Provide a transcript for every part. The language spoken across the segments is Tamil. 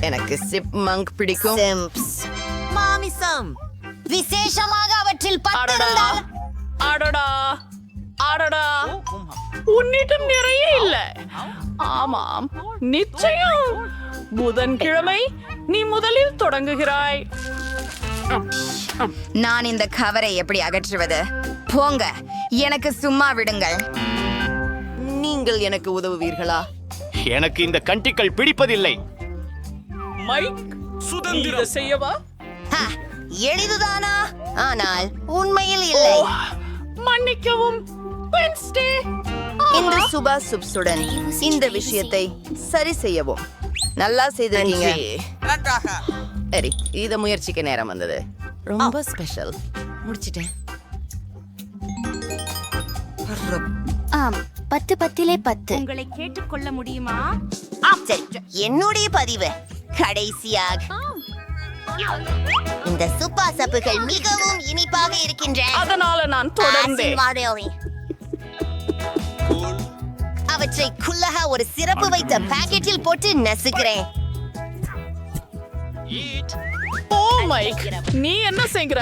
எனக்கு சிப் மங்க் பிடிக்கும். மாமிசம் விசேஷமாக அவற்றில் பத்து அடடா இருந்தால் அடடா அடடா உன்னிடம் நிறைய இல்ல. ஆமாம், நிச்சயம். புதன்கிழமை நீ முதலில் தொடங்குகிறாய். நான் இந்த கவரை எப்படி அகற்றுவது? போங்க, எனக்கு சும்மா விடுங்கள். நீங்கள் எனக்கு உதவுவீர்களா? எனக்கு இந்த கண்டிகள் பிடிப்பதில்லை. மைக், இதை செய்யவா? ஹ, எளிதுதானா? ஆனால் உண்மையில் இல்லை. மன்னிக்கவும் வென்ஸ்டே. இந்த சுபா சுப்ஸுடன் இந்த விஷயத்தை சரி செய்யவும். நல்லா செய்திருக்கீங்க. சரி, இத முயற்சிக்க நேரம் வந்தது. ரொம்ப ஸ்பெஷல். முடிச்சிட்டேன். ஆம், 10/10 உங்களை கேட்டுக்கொள்ள முடியுமா? சரி, என்னுடைய பதிவு கடைசியாக இந்த சுப்பா சப்புகள் மிகவும் இனிப்பாக இருக்கின்றன. அதனால நான் தொடர்ந்தேன். அவற்றை குள்ளக ஒரு சிறப்பு வைத்த பாக்கெட்டில் போட்டு நசுக்கிறேன். ஓ மைக், நீ என்ன செய்கிற?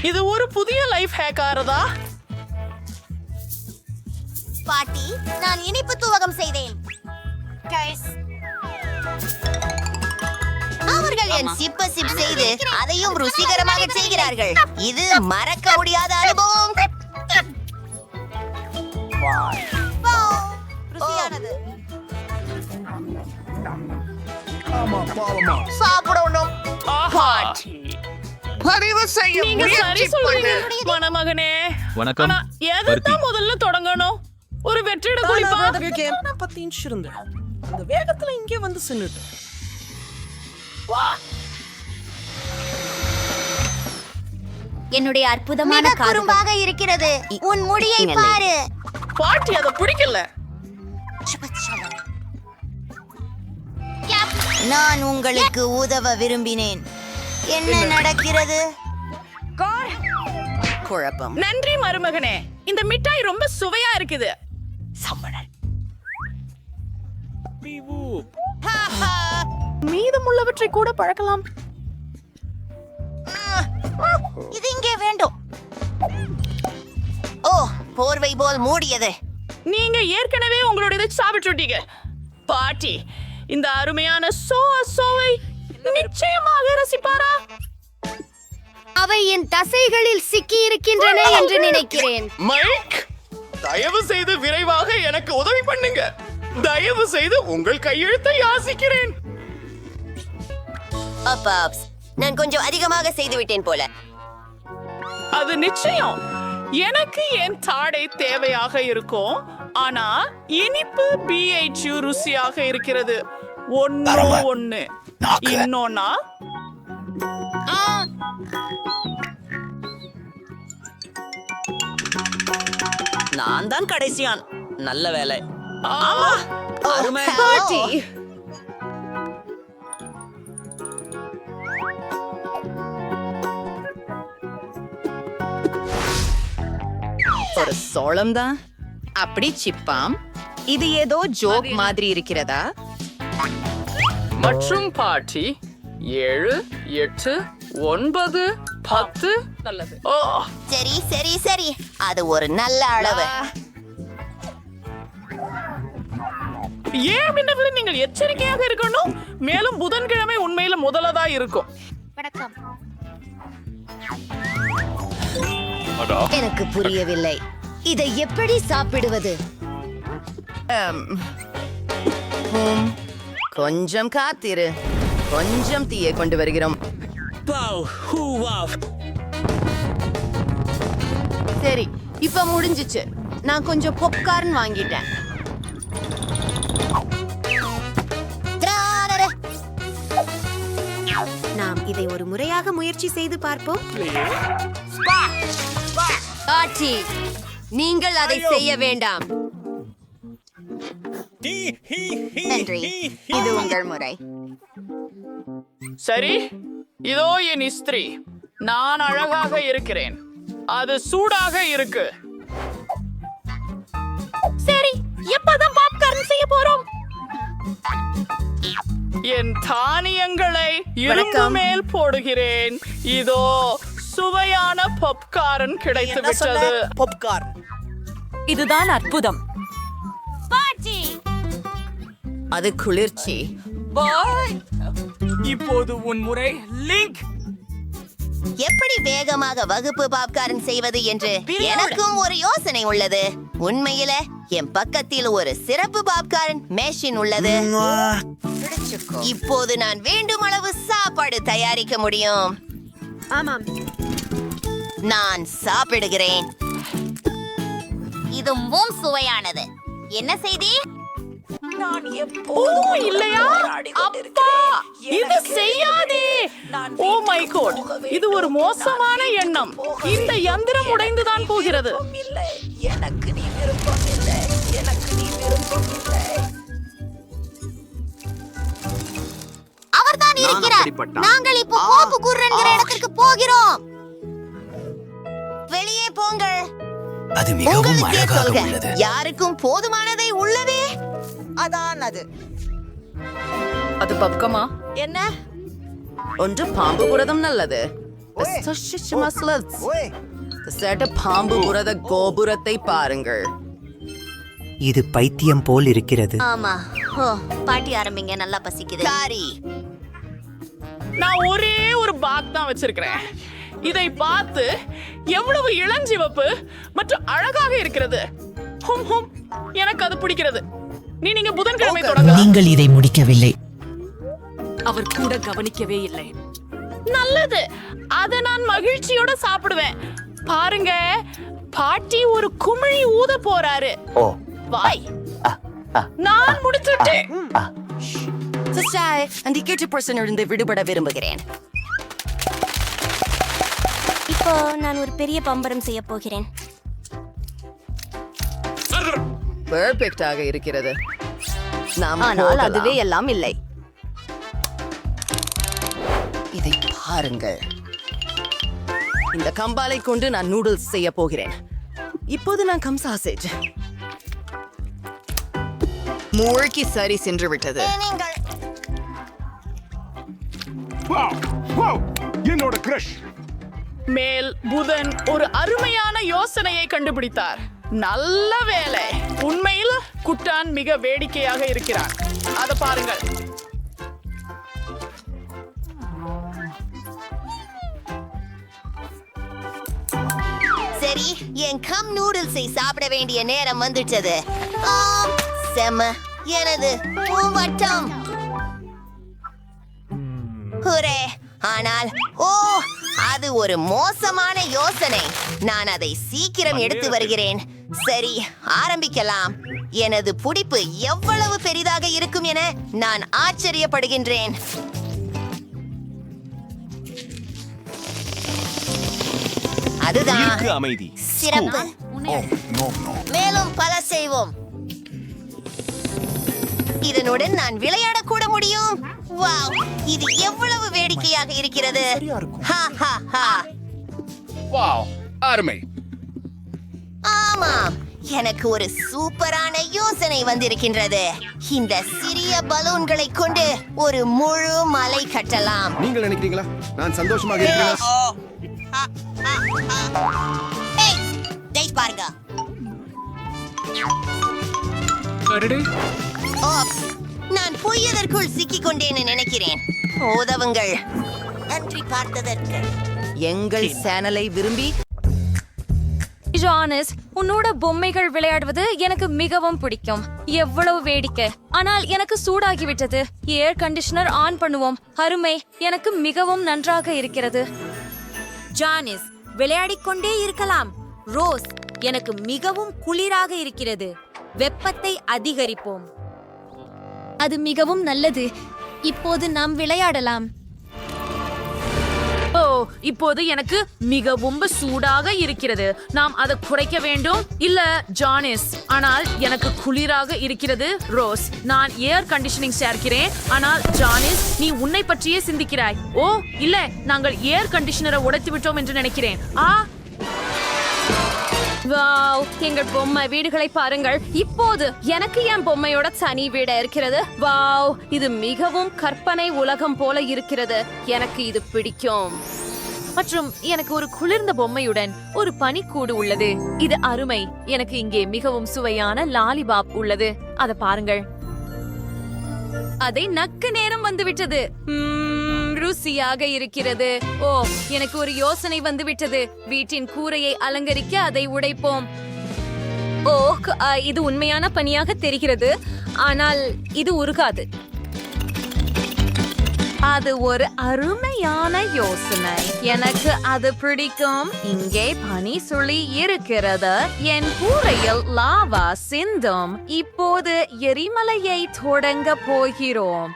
இது ஒரு புதிய லைஃப் ஹேக் ஆறதா? பாட்டி, நான் இனிப்பு துவகம் செய்தேன். அவர்கள் என் சிப்ப சிப் செய்து அதையும் ருசிகரமாக செய்கிறார்கள். இது மறக்க முடியாத அனுபவம். ருசியானது. சாப்பிடணும். ஆஹா, நீங்க சரி சொல்றீங்க மணமகனே. வணக்கம். ஆனா எதுதான் முதல்ல தொடங்கணும்? ஒரு வெற்றிட குளிப்பா? 10 இன்ச் இருந்தேன். அந்த வேகத்துல இங்கே வந்து சின்னுட்டு. என்னுடைய அற்புதமான மிக குறும்பாக இருக்கிறது. உன் முடியை பாரு. பாட்டி அதை பிடிக்கல. நான் உங்களுக்கு உதவ விரும்பினேன். என்ன நடக்கிறது? குழப்பம். நன்றி மருமகனே. இந்த மிட்டாய் ரொம்ப சுவையா இருக்குது. மீதமுள்ளவற்றை கூட பழக்கலாம். இது இங்கே வேண்டும். ஓ, போர்வை போல் மூடியது. நீங்க ஏற்கனவே உங்களுடைய சாப்பிட்டுட்டீங்க. பாட்டி இந்த அருமையான சோவை நிச்சயமாக ரசிப்பாரா? அவை என் தசைகளில் சிக்கி இருக்கின்றன என்று நினைக்கிறேன். மைக், தயவு செய்து விரைவாக எனக்கு உதவி பண்ணுங்க. தயவு செய்து உங்கள் கையெழுத்தை யாசிக்கிறேன். அப்பாப்ஸ், நான் கொஞ்சம் அதிகமாக செய்து விட்டேன் போல. அது நிச்சயம். எனக்கு என் தாடை தேவையாக இருக்கும். ஆனா இனிப்பு BHU ருசியாக இருக்கிறது. ஒண்ணு இன்னொன்னா நான் தான் கடைசியான். நல்ல வேலை. அருமை. பாட்டி ஒரு சோளம் தான் அப்படி சிப்பாம். இது ஏதோ ஜோக் மாதிரி இருக்கிறதா? மற்றும் பாட்டி 7, 8, 9, 10. நல்லது. ஓ, சரி சரி சரி, அது ஒரு நல்ல அளவு. ஏன் பின்னவரை நீங்கள் எச்சரிக்கையாக இருக்கணும். மேலும் புதன்கிழமை உண்மையில முதலதா இருக்கும். வணக்கம். எனக்கு புரியவில்லை. இதை எப்படி சாப்பிடுவது? கொஞ்சம் காத்திரு. கொஞ்சம் தீயை கொண்டு வருகிறோம். சரி, இப்ப முடிஞ்சிச்சு. நான் கொஞ்சம் பாப்கார்ன் வாங்கிட்டேன். நாம் இதை ஒரு முறையாக முயற்சி செய்து பார்ப்போம். ஆச்சி, நீங்கள் அதை செய்ய வேண்டாம். நன்றி, இது உங்கள் முறை. சரி, இதோ என் இஸ்திரி. நான் அழகாக இருக்கிறேன். அது சூடாக இருக்கு. சரி, எப்பதான் பாப்கார்ன் செய்ய போறோம்? என் தானியங்களை இரும்பு மேல் போடுகிறேன். இதோ சுவையான பாப்கார்ன் கிடைத்து விட்டது. பாப்கார்ன். இதுதான் அற்புதம். அது குளிர்ச்சி. இப்போது உன் முறை லிங்க். எப்படி வேகமாக வகுப்பு பாப்கார்ன் செய்வது என்று எனக்கும் ஒரு யோசனை உள்ளது. உண்மையில என் பக்கத்தில் ஒரு சிறப்பு பாப்கார்ன் மெஷின் உள்ளது. இப்போது நான் வேண்டும் அளவு சாப்பாடு தயாரிக்க முடியும். ஆமாம், நான் சாப்பிடுகிறேன். இது மிகவும் சுவையானது. என்ன செய்தி? நான் ஓ எப்போதும் இல்லையா? அப்பா, இது செய்யாதே. ஓ மை காட், இது ஒரு மோசமான எண்ணம். இந்த யந்திரம் உடைந்துதான் போகிறது. இல்லை, எனக்கு நீ விருப்பம் இல்லை. எனக்கு நீ விருப்பம் இல்லை. அவர்தான் இருக்கிறார். நாங்கள் இப்போ கோப்பு குர்ரன்கிற இடத்திற்கு போகிறோம். வெளியே போங்கள். அது மிகவும் உங்களுக்கே அழகாக சொல்க. உள்ளது. யாருக்கும் போதுமானதை உள்ளதே. அதான் அது. அது பக்கமா? என்ன? ஒன்று பாம்பு புரதம் நல்லது. பாம்பு புரத கோபுரத்தை பாருங்கள். இது பைத்தியம் போல் இருக்கிறது. ஆமா. ஓ, பாட்டி ஆரம்பிங்க. நல்லா பசிக்குது. காரி, நான் ஒரே ஒரு பாக் தான் வச்சிருக்கிறேன். இதை பார்த்து எவ்வளவு இளஞ்சிவப்பு மற்றும் அழகாக இருக்கிறது. ஹும் ஹும், எனக்கு அது பிடிக்கிறது. நீங்க புதன்கிழமை தொடங்கலாம். நீங்கள் இதை முடிக்கவில்லை. அவர் கூட கவனிக்கவே இல்லை. நல்லது, அதை நான் மகிழ்ச்சியோட சாப்பிடுவேன். பாருங்க, பாட்டி ஒரு குமிழி ஊத போறாரு. வாய், நான் முடிச்சுட்டேன். இருந்து விடுபட விரும்புகிறேன். இப்போ நான் ஒரு பெரிய பம்பரம் செய்ய போகிறேன். பெர்ஃபெக்ட்டாக இருக்கிறது. ஆனால் அதுவே எல்லாம் இல்லை. இதை பாருங்கள். இந்த கம்பாலை கொண்டு நான் நூடுல்ஸ் செய்ய போகிறேன். இப்போது நான் கம் சாசேஜ். மூழ்கி சரி சென்று விட்டது. என்னோட கிரஷ். மேல் புதன் ஒரு அருமையான யோசனையை கண்டுபிடித்தார். நல்ல வேலை. உண்மையில் குட்டான் மிக வேடிக்கையாக இருக்கிறான். அதை பாருங்கள். சரி, என் கம் நூடுல்ஸை சாப்பிட வேண்டிய நேரம் வந்துட்டது. செம்ம, எனது பூவட்டம். ஹுரே! ஆனால் அது ஒரு மோசமான யோசனை. நான் அதை சீக்கிரம் எடுத்து வருகிறேன். சரி, ஆரம்பிக்கலாம். எனது புடிப்பு எவ்வளவு பெரிதாக இருக்கும் என நான் ஆச்சரியப்படுகின்றேன். அதுதான் அமைதி. சிறப்பு. மேலும் பல செய்வோம். இதனுடன் நான் விளையாடக்கூட முடியும். வாவ், இது எவ்வளவு வேடிக்கையாக இருக்கிறது. ஹா ஹா ஹா. வாவ், அருமை. ஆமாம், எனக்கு ஒரு சூப்பரான யோசனை வந்திருக்கின்றது. இந்த சிறிய பலூன்களை கொண்டு ஒரு முழு மலை கட்டலாம். நீங்கள் நினைக்கிறீங்களா நான் சந்தோஷமாக இருக்கிறேன்? ஏய், டேய் பாருங்க. ஓப்ஸ், நான் பொய்யதற்குள் சிக்கிக் கொண்டேன்னு நினைக்கிறேன். உதவுங்கள். நன்றி பார்த்ததற்கு. எங்கள் சேனலை விரும்பி ஜானஸ், உன்னோட பொம்மைகள் விளையாடுவது எனக்கு மிகவும் பிடிக்கும். எவ்வளவு வேடிக்கை. ஆனால் எனக்கு சூடாகிவிட்டது. ஏர் கண்டிஷனர் ஆன் பண்ணுவோம். அருமை, எனக்கு மிகவும் நன்றாக இருக்கிறது. ஜானிஸ், விளையாடிக்கொண்டே இருக்கலாம். ரோஸ், எனக்கு மிகவும் குளிராக இருக்கிறது. வெப்பத்தை அதிகரிப்போம். அது மிகவும் நல்லது. இப்போது நாம் விளையாடலாம். ஓ, இப்போது எனக்கு மிகவும் சூடாக இருக்கிறது. நாம் அதை குறைக்க வேண்டும். இல்ல ஜானிஸ், ஆனால் எனக்கு குளிராக இருக்கிறது. ரோஸ், நான் ஏர் கண்டிஷனிங் சேர்க்கிறேன். ஆனால் ஜானிஸ், நீ உன்னை பற்றியே சிந்திக்கிறாய். ஓ இல்ல, நாங்கள் ஏர் கண்டிஷனரை உடைத்து விட்டோம் என்று நினைக்கிறேன். வாவ், எங்கள் பொம்மை வீடுகளை பாருங்கள். இப்போது எனக்கு என் பொம்மையோட தனி வீடு இருக்கிறது. வாவ், இது மிகவும் கற்பனை உலகம் போல இருக்கிறது. எனக்கு இது பிடிக்கும். மற்றும் எனக்கு ஒரு குளிர்ந்த பொம்மையுடன் ஒரு பனிக்கூடு உள்ளது. இது அருமை. எனக்கு இங்கே மிகவும் சுவையான லாலிபாப் உள்ளது. அதை பாருங்கள். அதை நக்க நேரம் வந்துவிட்டது. ருசியாக இருக்கிறது. ஓ, எனக்கு ஒரு யோசனை வந்துவிட்டது. வீட்டின் கூரையை அலங்கரிக்க அதை உடைப்போம். ஓ, இது உண்மையான பணியாக தெரிகிறது, ஆனால் இது உருகாது. அது ஒரு அருமையான யோசனை. எனக்கு அது பிடிக்கும். இங்கே பனி சுழி இருக்கிறது. என் கூரையில் லாவா சிந்தும். இப்போது எரிமலையை தொடங்க போகிறோம்.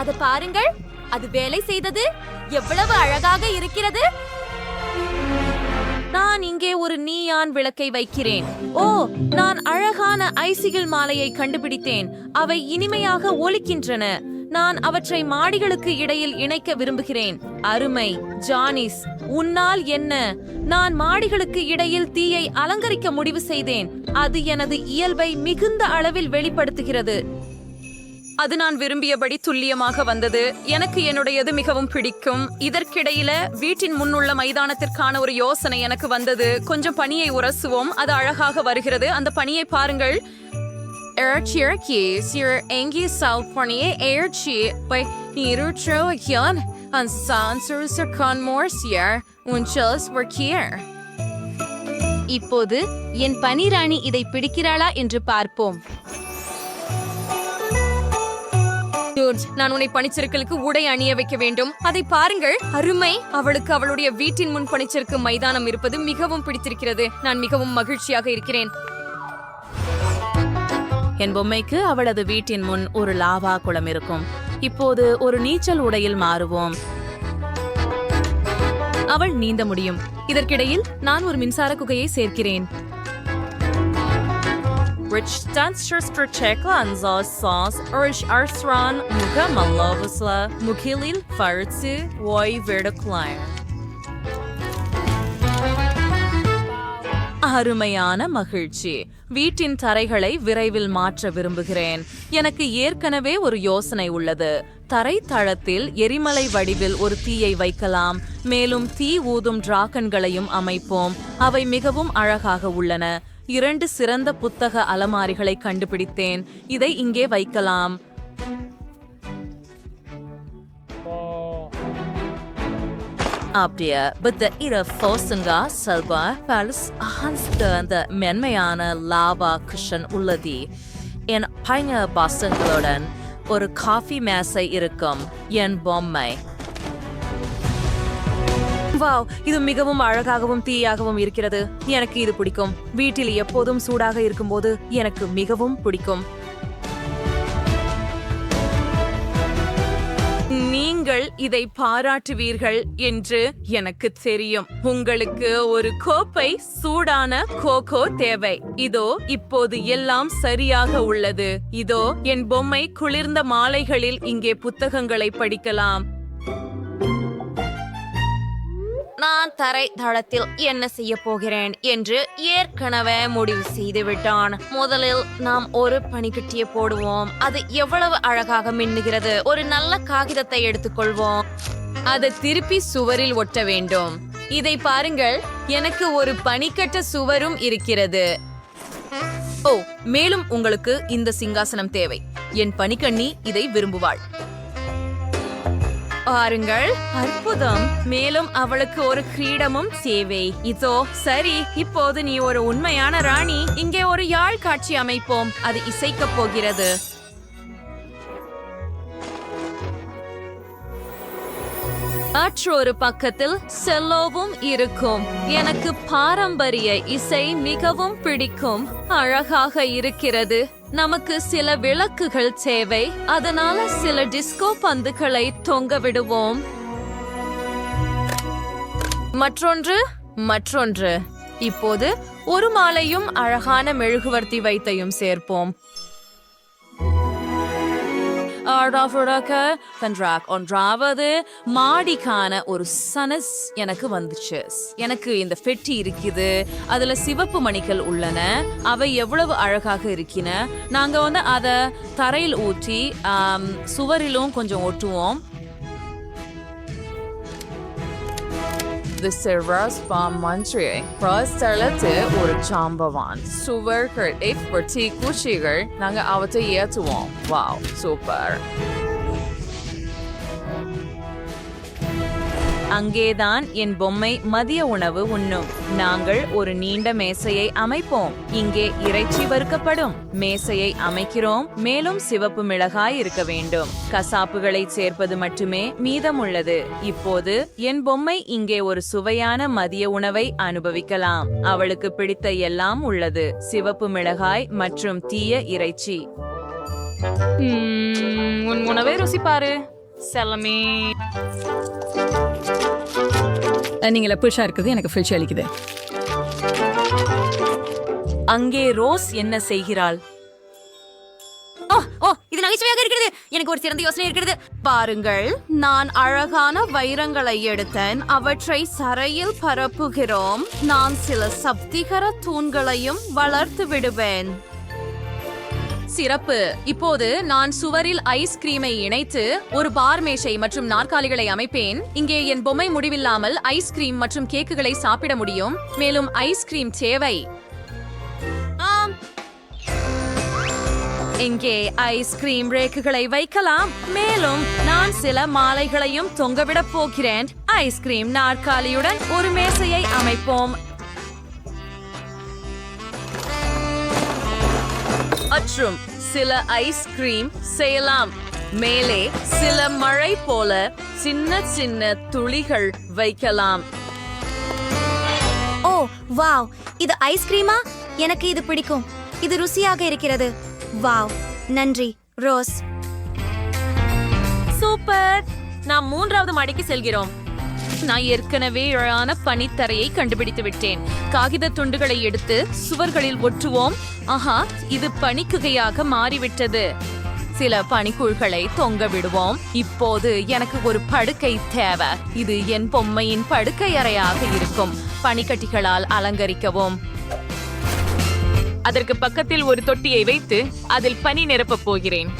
அது பாருங்கள், அது வேலை செய்தது. எவ்வளவு அழகாக இருக்கிறது. நான் இங்கே ஒரு நீயான் விளக்கை வைக்கிறேன். ஓ, நான் அழகான ஐசிகிள் மாலையை கண்டுபிடித்தேன். அவை இனிமையாக ஒலிக்கின்றன. நான் அவற்றை மாடிகளுக்கு இடையில் இணைக்க விரும்புகிறேன். அருமை. ஜானிஸ், உன்னால் என்ன? நான் மாடிகளுக்கு இடையில் தீயை அலங்கரிக்க முடிவு செய்தேன். அது எனது இயல்பை மிகுந்த அளவில் வெளிப்படுத்துகிறது. அது நான் விரும்பியபடி துல்லியமாக வந்தது. எனக்கு என்னுடையது மிகவும் பிடிக்கும். இதற்கிடையில வீட்டின் முன்னுள்ள மைதானத்திற்கான ஒரு யோசனை எனக்கு வந்தது. கொஞ்சம் பனியை உரசுவோம். அது அழகாக வருகிறது. அந்த பனியை பாருங்கள். இப்போது என் பனிராணி இதை பிடிக்கிறாளா என்று பார்ப்போம். நான் உன்னை பனிச்சறுக்கலுக்கு உடை அணிய வைக்க வேண்டும். அதை பாருங்கள். அருமை. அவளுக்கு அவளுடைய வீட்டின் முன் பனிச்சறுக்கு மைதானம் இருப்பது மிகவும் பிடித்திருக்கிறது. நான் மிகவும் மகிழ்ச்சியாக இருக்கிறேன். என் பொம்மைக்கு அவளது வீட்டின் முன் ஒரு லாவா குளம் இருக்கும். இப்போது ஒரு நீச்சல் உடையில் மாறுவோம். அவள் நீந்த முடியும். இதற்கிடையில் நான் ஒரு மின்சார குகையை சேர்க்கிறேன். Rich dancer stretcheka anza sauce urge arthran muka malovasla mukilil fartsu oi verticline. அருமையான மகிழ்ச்சி. வீட்டின் தரைகளை விரைவில் மாற்ற விரும்புகிறேன். எனக்கு ஏற்கனவே ஒரு யோசனை உள்ளது. தரை தளத்தில் எரிமலை வடிவில் ஒரு தீயை வைக்கலாம். மேலும் தீ ஊதும் டிராகன்களையும் அமைப்போம். அவை மிகவும் அழகாக உள்ளன. 2 சிறந்த புத்தக அலமாரிகளை கண்டுபிடித்தேன். இதை இங்கே வைக்கலாம். அப்படியே பத்த இர ஃபோசங்கா சல்வா பால்ஸ் அந்த மென்மையான லாவா குஷன் உள்ளது. என் பையன் பாசங்களுடன் ஒரு காஃபி மேசை இருக்கும். என் பொம்மை. வாவ், இது மிகவும் அழகாகவும் தீயாகவும் இருக்கிறது. எனக்கு இது பிடிக்கும். வீட்டில் எப்போதும் சூடாக இருக்கும்போது எனக்கு மிகவும் பிடிக்கும். நீங்கள் இதை பாராட்டுவீர்கள் என்று எனக்கு தெரியும். உங்களுக்கு ஒரு கோப்பை சூடான கோகோ தேவை. இதோ இப்போது எல்லாம் சரியாக உள்ளது. இதோ என் பொம்மை குளிர்ந்த மாலைகளில் இங்கே புத்தகங்களை படிக்கலாம். நான் தரை தளத்தில் என்ன செய்ய போகிறேன் என்று ஏற்கனவே முடிவு செய்து விட்டான். முதலில் நாம் ஒரு பனிக்கட்டியை போடுவோம். அது எவ்வளவு அழகாக மின்னுகிறது. ஒரு நல்ல காகிதத்தை எடுத்துக்கொள்வோம். அதை திருப்பி சுவரில் ஒட்ட வேண்டும். இதை பாருங்கள், எனக்கு ஒரு பனிக்கட்ட சுவரும் இருக்கிறது. ஓ, மேலும் உங்களுக்கு இந்த சிங்காசனம் தேவை. என் பனிக்கண்ணி இதை விரும்புவாள். பாருங்கள், அற்புதம். மேலும் அவளுக்கு ஒரு கிரீடமும் தேவை. இதோ சரி. இப்போது நீ ஒரு உண்மையான ராணி. இங்கே ஒரு யாழ் காட்சி அமைப்போம். அது இசைக்கப் போகிறது. மற்றொரு பக்கத்தில் செல்லோவும் இருக்கும். எனக்கு பாரம்பரிய இசை மிகவும் பிடிக்கும். அழகாக இருக்கிறது. நமக்கு சில விளக்குகள் தேவை. அதனால சில டிஸ்கோ பந்துகளை தொங்க விடுவோம். மற்றொன்று. இப்போது ஒரு மாலையும் அழகான மெழுகுவர்த்தி வைத்தையும் சேர்ப்போம். ஒன்றாவது மாடிக்கான ஒரு சனஸ் எனக்கு வந்துச்சு. எனக்கு இந்த பெட்டி இருக்குது, அதுல சிவப்பு மணிகள் உள்ளன, அவை எவ்வளவு அழகாக இருக்கின. நாங்க அத தரையில் ஊற்றி சுவரிலும் கொஞ்சம் ஒட்டுவோம். ஒரு சாம்பவான் சுவர்களை பற்றி குச்சிகள் நாங்க அவற்றை ஏற்றுவோம். Wow, super. அங்கேதான் என் பொம்மை மதிய உணவு உண்ணும். நாங்கள் ஒரு நீண்ட மேசையை அமைப்போம். இங்கே இறைச்சி வறுக்கப்படும். மேசையை அமைக்கிறோம். மேலும் சிவப்பு மிளகாய் இருக்க வேண்டும். கசாப்புகளை சேர்ப்பது மட்டுமே மீதமுள்ளது. இப்போது என் பொம்மை இங்கே ஒரு சுவையான மதிய உணவை அனுபவிக்கலாம். அவளுக்கு பிடித்த எல்லாம் உள்ளது: சிவப்பு மிளகாய் மற்றும் தீய இறைச்சி. உன் உணவை ருசிப்பாரு செல்லமே. நீங்கள புதுசா இருக்குது, எனக்கு ஃபில்ச்சி அளிக்குது. அங்கே ரோஸ் என்ன செய்கிறாள்? இது நகைச்சுவையாக இருக்கிறது. எனக்கு ஒரு சிறந்த யோசனை இருக்கிறது. பாருங்கள், நான் அழகான வைரங்களை எடுத்தேன். அவற்றை தரையில் பரப்புகிறோம். நான் சில சப்திகர தூண்களையும் வளர்த்து விடுவேன். சிறப்பு. இப்போது நான் சுவரில் ஐஸ்கிரீமை இணைத்து ஒரு பார் மேஷை மற்றும் நாற்காலிகளை அமைப்பேன். இங்கே என் பொம்மை முடிவில்லாமல் ஐஸ்கிரீம் மற்றும் கேக்குகளை சாப்பிட முடியும். மேலும் ஐஸ்கிரீம் தேவை. இங்கே ஐஸ்கிரீம் ரேக்குகளை வைக்கலாம். மேலும் நான் சில மாலைகளையும் தொங்கவிட போகிறேன். ஐஸ்கிரீம் நாற்காலியுடன் ஒரு மேசையை அமைப்போம். மற்றும் சில ஐஸ்கிரீம் செய்யலாம். மேலே சில மழை போல சின்ன சின்ன துளிகள் வைக்கலாம். ஓ வாவ், இது ஐஸ்கிரீமா? எனக்கு இது பிடிக்கும். இது ருசியாக இருக்கிறது. வாவ், நன்றி ரோஸ். சூப்பர். நாம் 3வது மாடிக்கு செல்கிறோம். நான் ஏற்கனவே அழகான பனித்தரையை கண்டுபிடித்து விட்டேன். காகித துண்டுகளை எடுத்து சுவர்களில் ஒட்டுவோம். ஆஹா, இது பனிக்குகையாக மாறிவிட்டது. சில பனிக்குள்களை தொங்க விடுவோம். இப்போது எனக்கு ஒரு படுக்கை தேவை. இது என் பொம்மையின் படுக்கை அறையாக இருக்கும். பனிக்கட்டிகளால் அலங்கரிக்கவும். அதற்கு பக்கத்தில் ஒரு தொட்டியை வைத்து அதில் பனி நிரப்பப் போகிறேன்.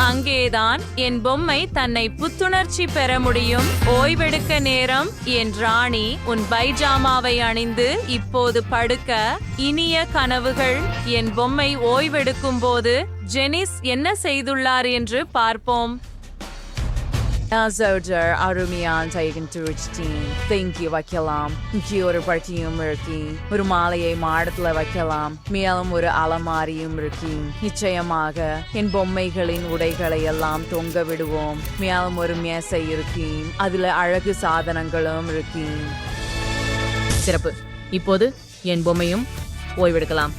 அங்கேதான் என் பொம்மை தன்னை புத்துணர்ச்சி பெற முடியும். ஓய்வெடுக்க நேரம். என் ராணி, உன் பைஜாமாவை அணிந்து இப்போது படுக்க. இனிய கனவுகள். என் பொம்மை ஓய்வெடுக்கும் போது ஜெனிஸ் என்ன செய்துள்ளார் என்று பார்ப்போம். அருமையான வைக்கலாம். இங்கே ஒரு பட்டியும் இருக்கு. ஒரு மாலையை மாடத்துல வைக்கலாம். மேலும் ஒரு அலமாரியும் இருக்கு. நிச்சயமாக என் பொம்மைகளின் உடைகளை எல்லாம் தொங்க விடுவோம். மேலும் ஒரு மேசை இருக்கு. அதுல அழகு சாதனங்களும் இருக்கு. சிறப்பு. இப்போது என் பொம்மையும் ஓய்வெடுக்கலாம்.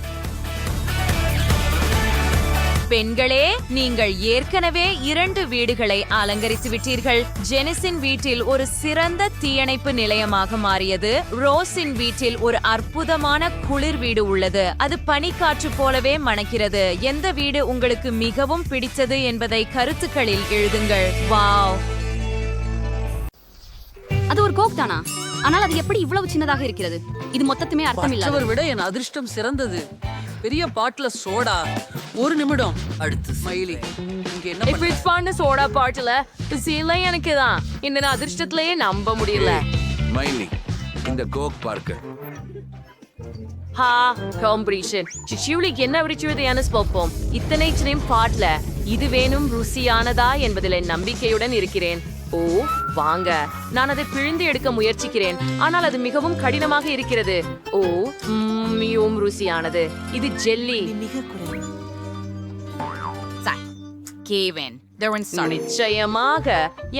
பெண்களே, நீங்கள் ஏற்கனவே 2 வீடுகளை அலங்கரித்து விட்டீர்கள். ஜெனிஸின் வீட்டில் ஒரு சிறந்த தீயணைப்பு நிலையமாக மாறியது. ரோஸின் வீட்டில் ஒரு அற்புதமான குளிர் வீடு உள்ளது. அது பனிக்காற்று போலவே மணக்கிறது. எந்த வீடு உங்களுக்கு மிகவும் பிடித்தது என்பதை கருத்துக்களில் எழுதுங்கள். வாவ். அது ஒரு கோக் தானா? ஆனால் அது எப்படி இவ்வளவு சின்னதாக இருக்கிறது? இது மொத்தத்துமே அர்த்தமில்லை. விட என் அதிர்ஷ்டம் சிறந்தது. பெரிய பாட்டில சோடா. ஒரு நிமிடம். அடுத்து ஸ்மைலி. இங்க என்ன சோடா பாட்டில சீலை எனக்கு தான். இந்த அதிர்ஷ்டத்திலேயே நம்ப முடியல. ஸ்மைலி, இந்த கோக் பார்க்க. காம்படிஷன். சிச்சியூலிக்கு என்ன விரிச்சுவதையான பார்ப்போம். இத்தனை சின்ன பாட்டில இது வேணும் ருசியானதா என்பதில் நம்பிக்கையுடன் இருக்கிறேன். ஓ வாங்க, நான் அதை பிழிந்து எடுக்க முயற்சிக்கிறேன். ஆனால் அது மிகவும் கடினமாக இருக்கிறது. ஓ மிகவும் ருசியானது. இது ஜெல்லி. நிச்சயமாக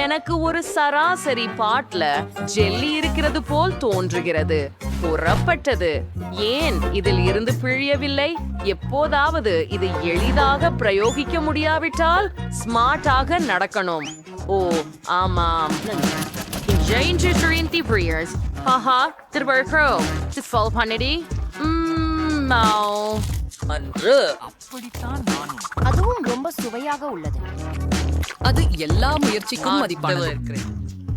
எனக்கு ஒரு சராசரி பாட்ல ஜெல்லி இருக்கிறது போல் தோன்றுகிறது. புறப்பட்டது. ஏன் இதில் இருந்து பிழியவில்லை? எப்போதாவது இது எளிதாக பிரயோகிக்க முடியாவிட்டால் ஸ்மார்ட்டாக நடக்கணும். ஓ ஆமாம். அன்று அதுவும் ரொம்ப சுவையாக உள்ளது. அது எல்லா முயற்சிக்கும் மதிப்பானது.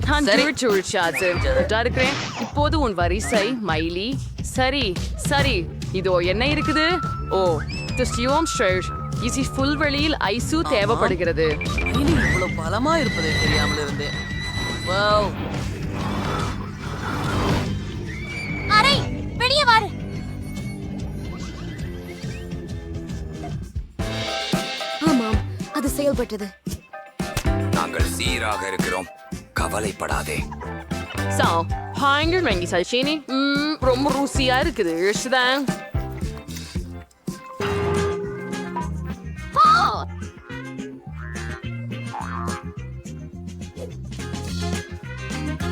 நான் இருக்கிறேன். இப்போது உன் வரிசை மைலி. சரி சரி, இதோ என்ன இருக்குது. ஓ, இது ஃபுல் வெளியில் ஐசு தேவைப்படுகிறது. இவ்வளவு பலமா இருப்பதை தெரியாமல் இருந்தேன். வாவ், அரை வெளியே வாரு. ஆமாம், அது செயல்பட்டது. நாங்கள் சீராக இருக்கிறோம், கவலைப்படாதே. ஹாங்கர் வாங்கி சல்ஷினி. ரொம்ப ருசியா இருக்குது. தான்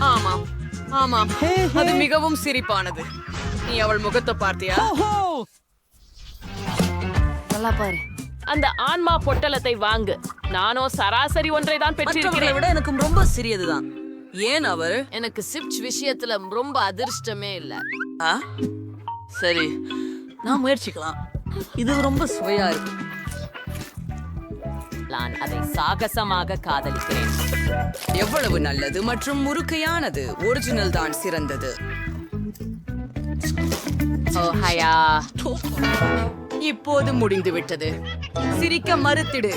ஆமாம் ஆமாம், அது மிகவும் சிரிப்பானது. நீ அவள் முகத்தை பார்த்தியா? நல்லா பாரு. அந்த ஆன்மா பொட்டலத்தை வாங்கு. நானோ சராசரி ஒன்றை தான் பெற்றிருக்கிறேன். விட எனக்கு ரொம்ப சிறியதுதான். ஏன் அவர்? எனக்கு சிப்ஸ் விஷயத்துல ரொம்ப அதிர்ஷ்டமே இல்ல. சரி, நான் முயற்சிக்கலாம். இது ரொம்ப சுவையா இருக்கு. நான் அதை சாகசமாக காதலிக்கிறேன். எவ்வளவு நல்லது மற்றும் முறுக்கையானது. ஒரிஜினல் தான் சிறந்தது. ஓ ஹயா, இப்போது முடிந்து விட்டது. சிரிக்க மறுத்திடு.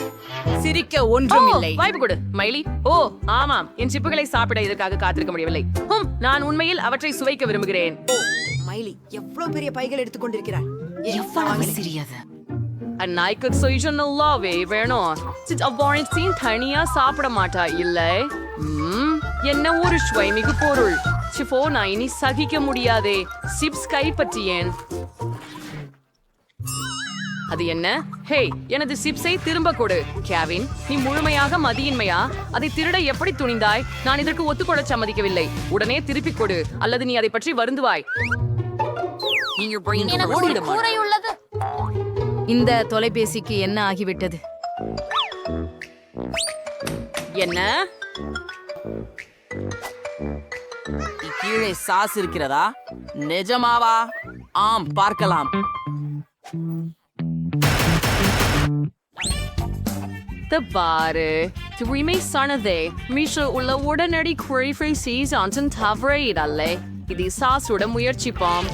சிரிக்க ஒன்றும் இல்லை. வாய்ப்பு கொடு மைலி. ஓ ஆமாம், என் சிப்புகளை சாப்பிட இதற்காக காத்திருக்க முடியவில்லை. நான் உண்மையில் அவற்றை சுவைக்க விரும்புகிறேன். மைலி எவ்வளவு பெரிய பைகள் எடுத்துக்கொண்டிருக்கிறாய். எவ்வளவு சிறியது. நாய்க்கு சொய்ஜன் நல்லாவே வேணும். அவ்வாழ்ச்சியின் தனியா சாப்பிட மாட்டா இல்லை. என்ன ஒரு ஸ்வைமிகு பொருள். சிப்போ, நான் இனி சகிக்க முடியாதே. சிப்ஸ் கைப்பற்றியேன். அது என்ன? ஹே, எனது சிப்ஸை திரும்ப கொடு. கேவின், நீ முழுமையாக மதியின்மையா? அதை திருட எப்படி துணிந்தாய்? நான் இதற்கு ஒத்துக்கொள்ள சம்மதிக்கவில்லை. உடனே திருப்பிக் கொடு, அல்லது நீ அதை பற்றி வருந்துவாய். இந்த தொலைபேசிக்கு என்ன ஆகிவிட்டது? என்ன? கீழே சாஸ் இருக்கிறதா? நிஜமாவா? ஆம், பார்க்கலாம். பாரு, தூய்மை சானதே. மீஷோ உள்ள உடனடி குறைஃபை சீசான் தவறே இடல்ல. இது சாஸோட முயற்சிப்போம்.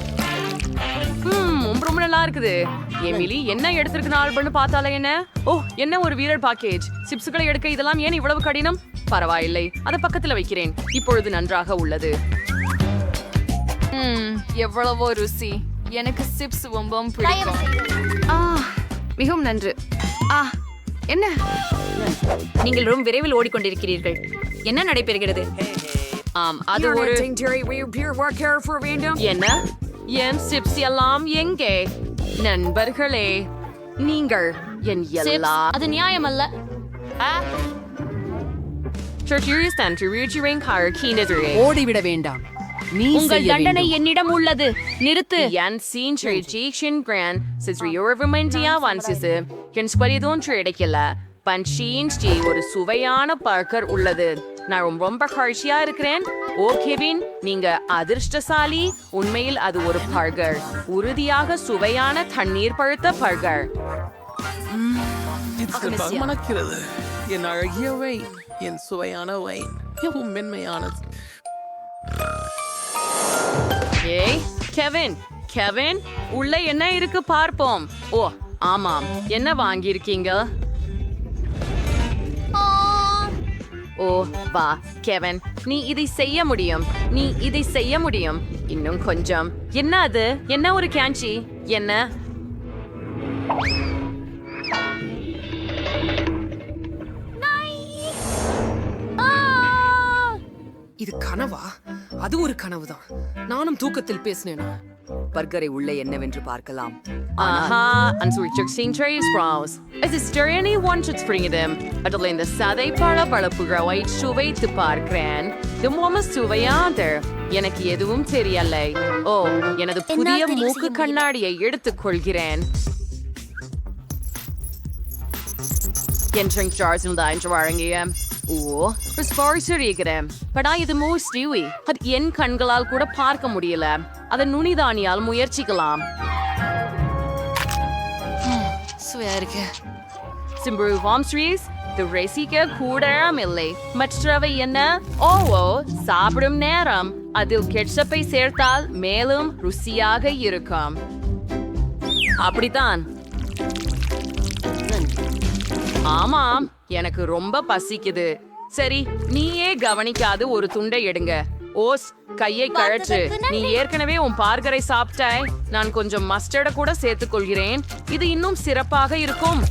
ரொம்ப நல்லா இருக்குது. எமிலி என்ன எடுத்திருக்கு ஆல்பம்னு பார்த்தாலே என்ன? ஓ, என்ன ஒரு வீரர் பாக்கேஜ். சிப்ஸ்களை எடுக்க இதெல்லாம் ஏன் இவ்வளவு கடினம்? பரவாயில்லை, அதை பக்கத்துல வைக்கிறேன். இப்பொழுது நன்றாக உள்ளது. எவ்வளவோ ருசி. எனக்கு சிப்ஸ் ரொம்ப பிடிக்கும். மிகவும் நன்று. என்ன? நீங்கள் ரொம்ப விரைவில் ஓடிக்கொண்டிருக்கிறீர்கள். என்ன நடைபெறுகிறது? அது ஒரு என்ன? என் சிப்ஸ் எல்லாம் எங்கே? நண்பர்களே, நீங்கள் என் எல்லா அது நியாயம் அல்ல. ஓடிவிட வேண்டாம். உங்கள் தண்டனை என்னிடம் உள்ளது. நிறுத்து. ஒரு சுவையான பர்கர் உள்ளது. நான் ரொம்ப கழ்ச்சியா இருக்கிறேன். ஓ கெவின், நீங்க அதிர்ஷ்டசாலி. உண்மையில் அது ஒரு பர்கர். உறுதியாக சுவையான தண்ணீர் பழுத்த பர்கர். மணக்கிறது. என் அழகிய வைன், என் சுவையான வைன், மிகவும் மென்மையானது. ஏய் கெவின், கெவின், உள்ள என்ன இருக்கு பார்ப்போம். ஓ ஆமாம், என்ன வாங்கியிருக்கீங்க? ஓ வா கெவின், நீ இதை செய்ய முடியும். நீ இதை செய்ய முடியும். இன்னும் கொஞ்சம். என்ன அது? என்ன ஒரு கேன்சி? என்ன? இது கனவா? அது ஒரு கனவுதான். நானும் தூக்கத்தில் பேசினேனா? பர்கரை உள்ளே என்னவென்று பார்க்கலாம். Aha, and so we're seeing Trey's brows. As a story wanted to bring them. Adela in the Saday Para Palapugra White Shuve to Parkran. The woman's Suvayander. எனக்கு எதுவும் தெரியலை. ஓ, எனது புதிய மூக்கு கண்ணாடியை எடுத்துக் கொள்கிறேன். Entering jars in the Indrawarangia. ஓ, ஸ்பாரிசரிக்கிறேன். படா இது மோஸ்ட்லி அது என் கண்களால் கூட பார்க்க முடியல. அதை நுனிதானியால் முயற்சிக்கலாம். சுவையா இருக்கு. சிம்பு வாம்ஸ்ரீஸ் இது ரசிக்க கூடமில்லை. மற்றவை என்ன? ஓ சாப்பிடும் நேரம். அதில் கெட்சப்பை சேர்த்தால் மேலும் ருசியாக இருக்கும். அப்படித்தான். ஆமாம், எனக்கு ரொம்ப பசிக்குது. சரி, நீயே கவனிக்காது ஒரு துண்டை எடுங்க. ஓஸ், கையை கழற்று. நீ ஏற்கனவே உன் பார்கரை சாப்பிட்டாய். நான் கொஞ்சம் மஸ்டர்ட கூட சேர்த்துக் கொள்கிறேன். இது இன்னும் சிறப்பாக இருக்கும்.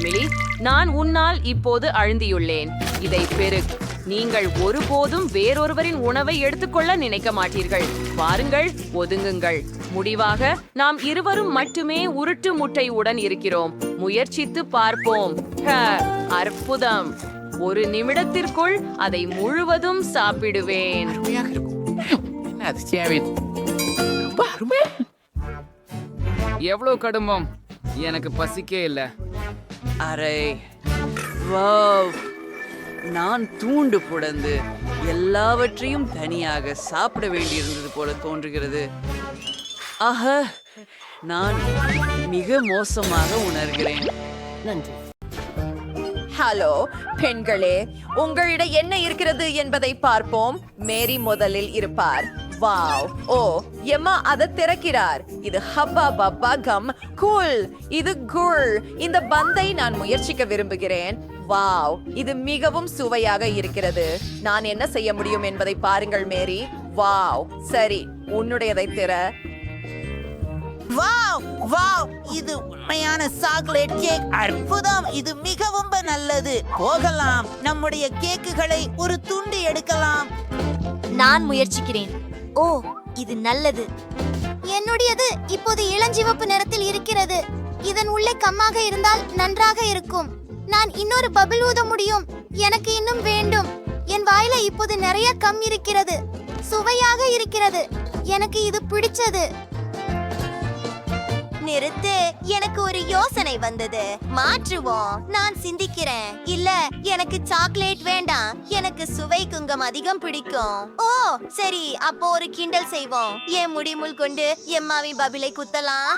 மிலி, நான் உன்னால் இப்போது அழுந்தியுள்ளேன். இதை பெரு. நீங்கள் ஒருபோதும் வேறொருவரின் உணவை எடுத்துக்கொள்ள நினைக்க மாட்டீர்கள். வாருங்கள், ஒதுங்குங்கள். முடிவாக நாம் இருவரும் மட்டுமே உருட்டு முட்டையுடன் இருக்கிறோம். முயற்சித்து பார்ப்போம். அற்புதம். ஒரு நிமிடத்திற்குள் அதை முழுவதும் சாப்பிடுவேன். எவ்வளவு கடுமம். எனக்கு பசிக்கே இல்ல. அரை வாவ், நான் தூண்டு புடந்து எல்லாவற்றையும் தனியாக சாப்பிட வேண்டியிருந்தது போல தோன்றுகிறது. ஆக, நான் மிக மோசமாக உணர்கிறேன். நன்றி. ஹலோ பெண்களே, உங்களிடம் என்ன இருக்கிறது என்பதை பார்ப்போம். மேரி முதலில் இருப்பார். வாவ், ஓ எம்மா அதை திறக்கிறார். இது ஹப்பா பப்பா கம் கூல். இது குள். இந்த பந்தை நான் முயற்சிக்க விரும்புகிறேன். வாவ், இது மிகவும் சுவையாக இருக்கிறது. நான் என்ன செய்ய முடியும் என்பதை பாருங்கள் மேரி. வாவ், சரி, உன்னுடையதை திற. வாவ் வாவ், இது உண்மையான சாக்லேட் கேக். அற்புதம். இது மிகவும் நல்லது. போகலாம், நம்முடைய கேக்குகளை ஒரு துண்டு எடுக்கலாம். நான் முயற்சிக்கிறேன். ஓ, இது நல்லது. என்னுடையது இப்போது இளஞ்சிவப்பு நிறத்தில் இருக்கிறது. இதன் உள்ளே கம்மாக இருந்தால் நன்றாக இருக்கும். நான் இன்னொரு பபிள் ஊத முடியும். எனக்கு இன்னும் வேண்டும். என் வாயில இப்போது நிறைய கம் இருக்கிறது. சுவையாக இருக்கிறது. எனக்கு இது பிடிச்சது. நிறுத்து, எனக்கு ஒரு யோசனை வந்தது. மாற்றுவோம். நான் சிந்திக்கிறேன். இல்ல, எனக்கு சாக்லேட் வேண்டாம். எனக்கு சுவை குங்கம் அதிகம் பிடிக்கும். ஓ சரி, அப்போ ஒரு கிண்டல் செய்வோம். என் முடிமுள் கொண்டு எம்மாவின் பபிளை குத்தலாம்.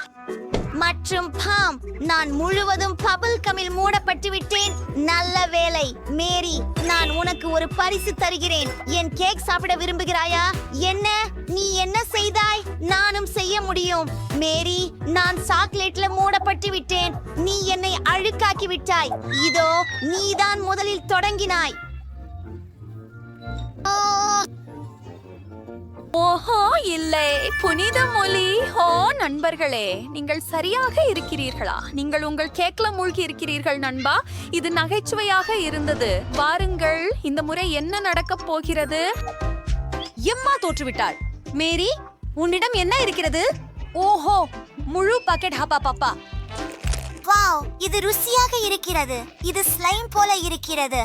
மற்றும் பாம், நான் முழுவதும் பபிள் கமில் மூடப்பட்டு விட்டேன். நல்ல வேலை மேரி. நான் உனக்கு ஒரு பரிசு தருகிறேன். என் கேக் சாப்பிட விரும்புகிறாயா? என்ன நீ என்ன செய்தாய்? நானும் செய்ய முடியும். மேரி, நான் சாக்லேட்ல மூடப்பட்டு விட்டேன். நீ என்னை அழுக்காக்கி விட்டாய். இதோ நீதான் முதலில் தொடங்கினாய். ஓஹோ இல்லை, புனித மொழி. ஓ நண்பர்களே, நீங்கள் சரியாக இருக்கிறீர்களா? நீங்கள் உங்கள் கேக்ல மூழ்கி இருக்கிறீர்கள் நண்பா. இது நகைச்சுவையாக இருந்தது. பாருங்கள், இந்த முறை என்ன நடக்கப் போகிறது. எம்மா தோற்றுவிட்டாள். மேரி, உன்னிடம் என்ன இருக்கிறது? ஓஹோ, முழு பாக்கெட் ஹப்பா பாப்பா. வாவ், இது ருசியாக இருக்கிறது. இது ஸ்லைம் போல இருக்கிறது.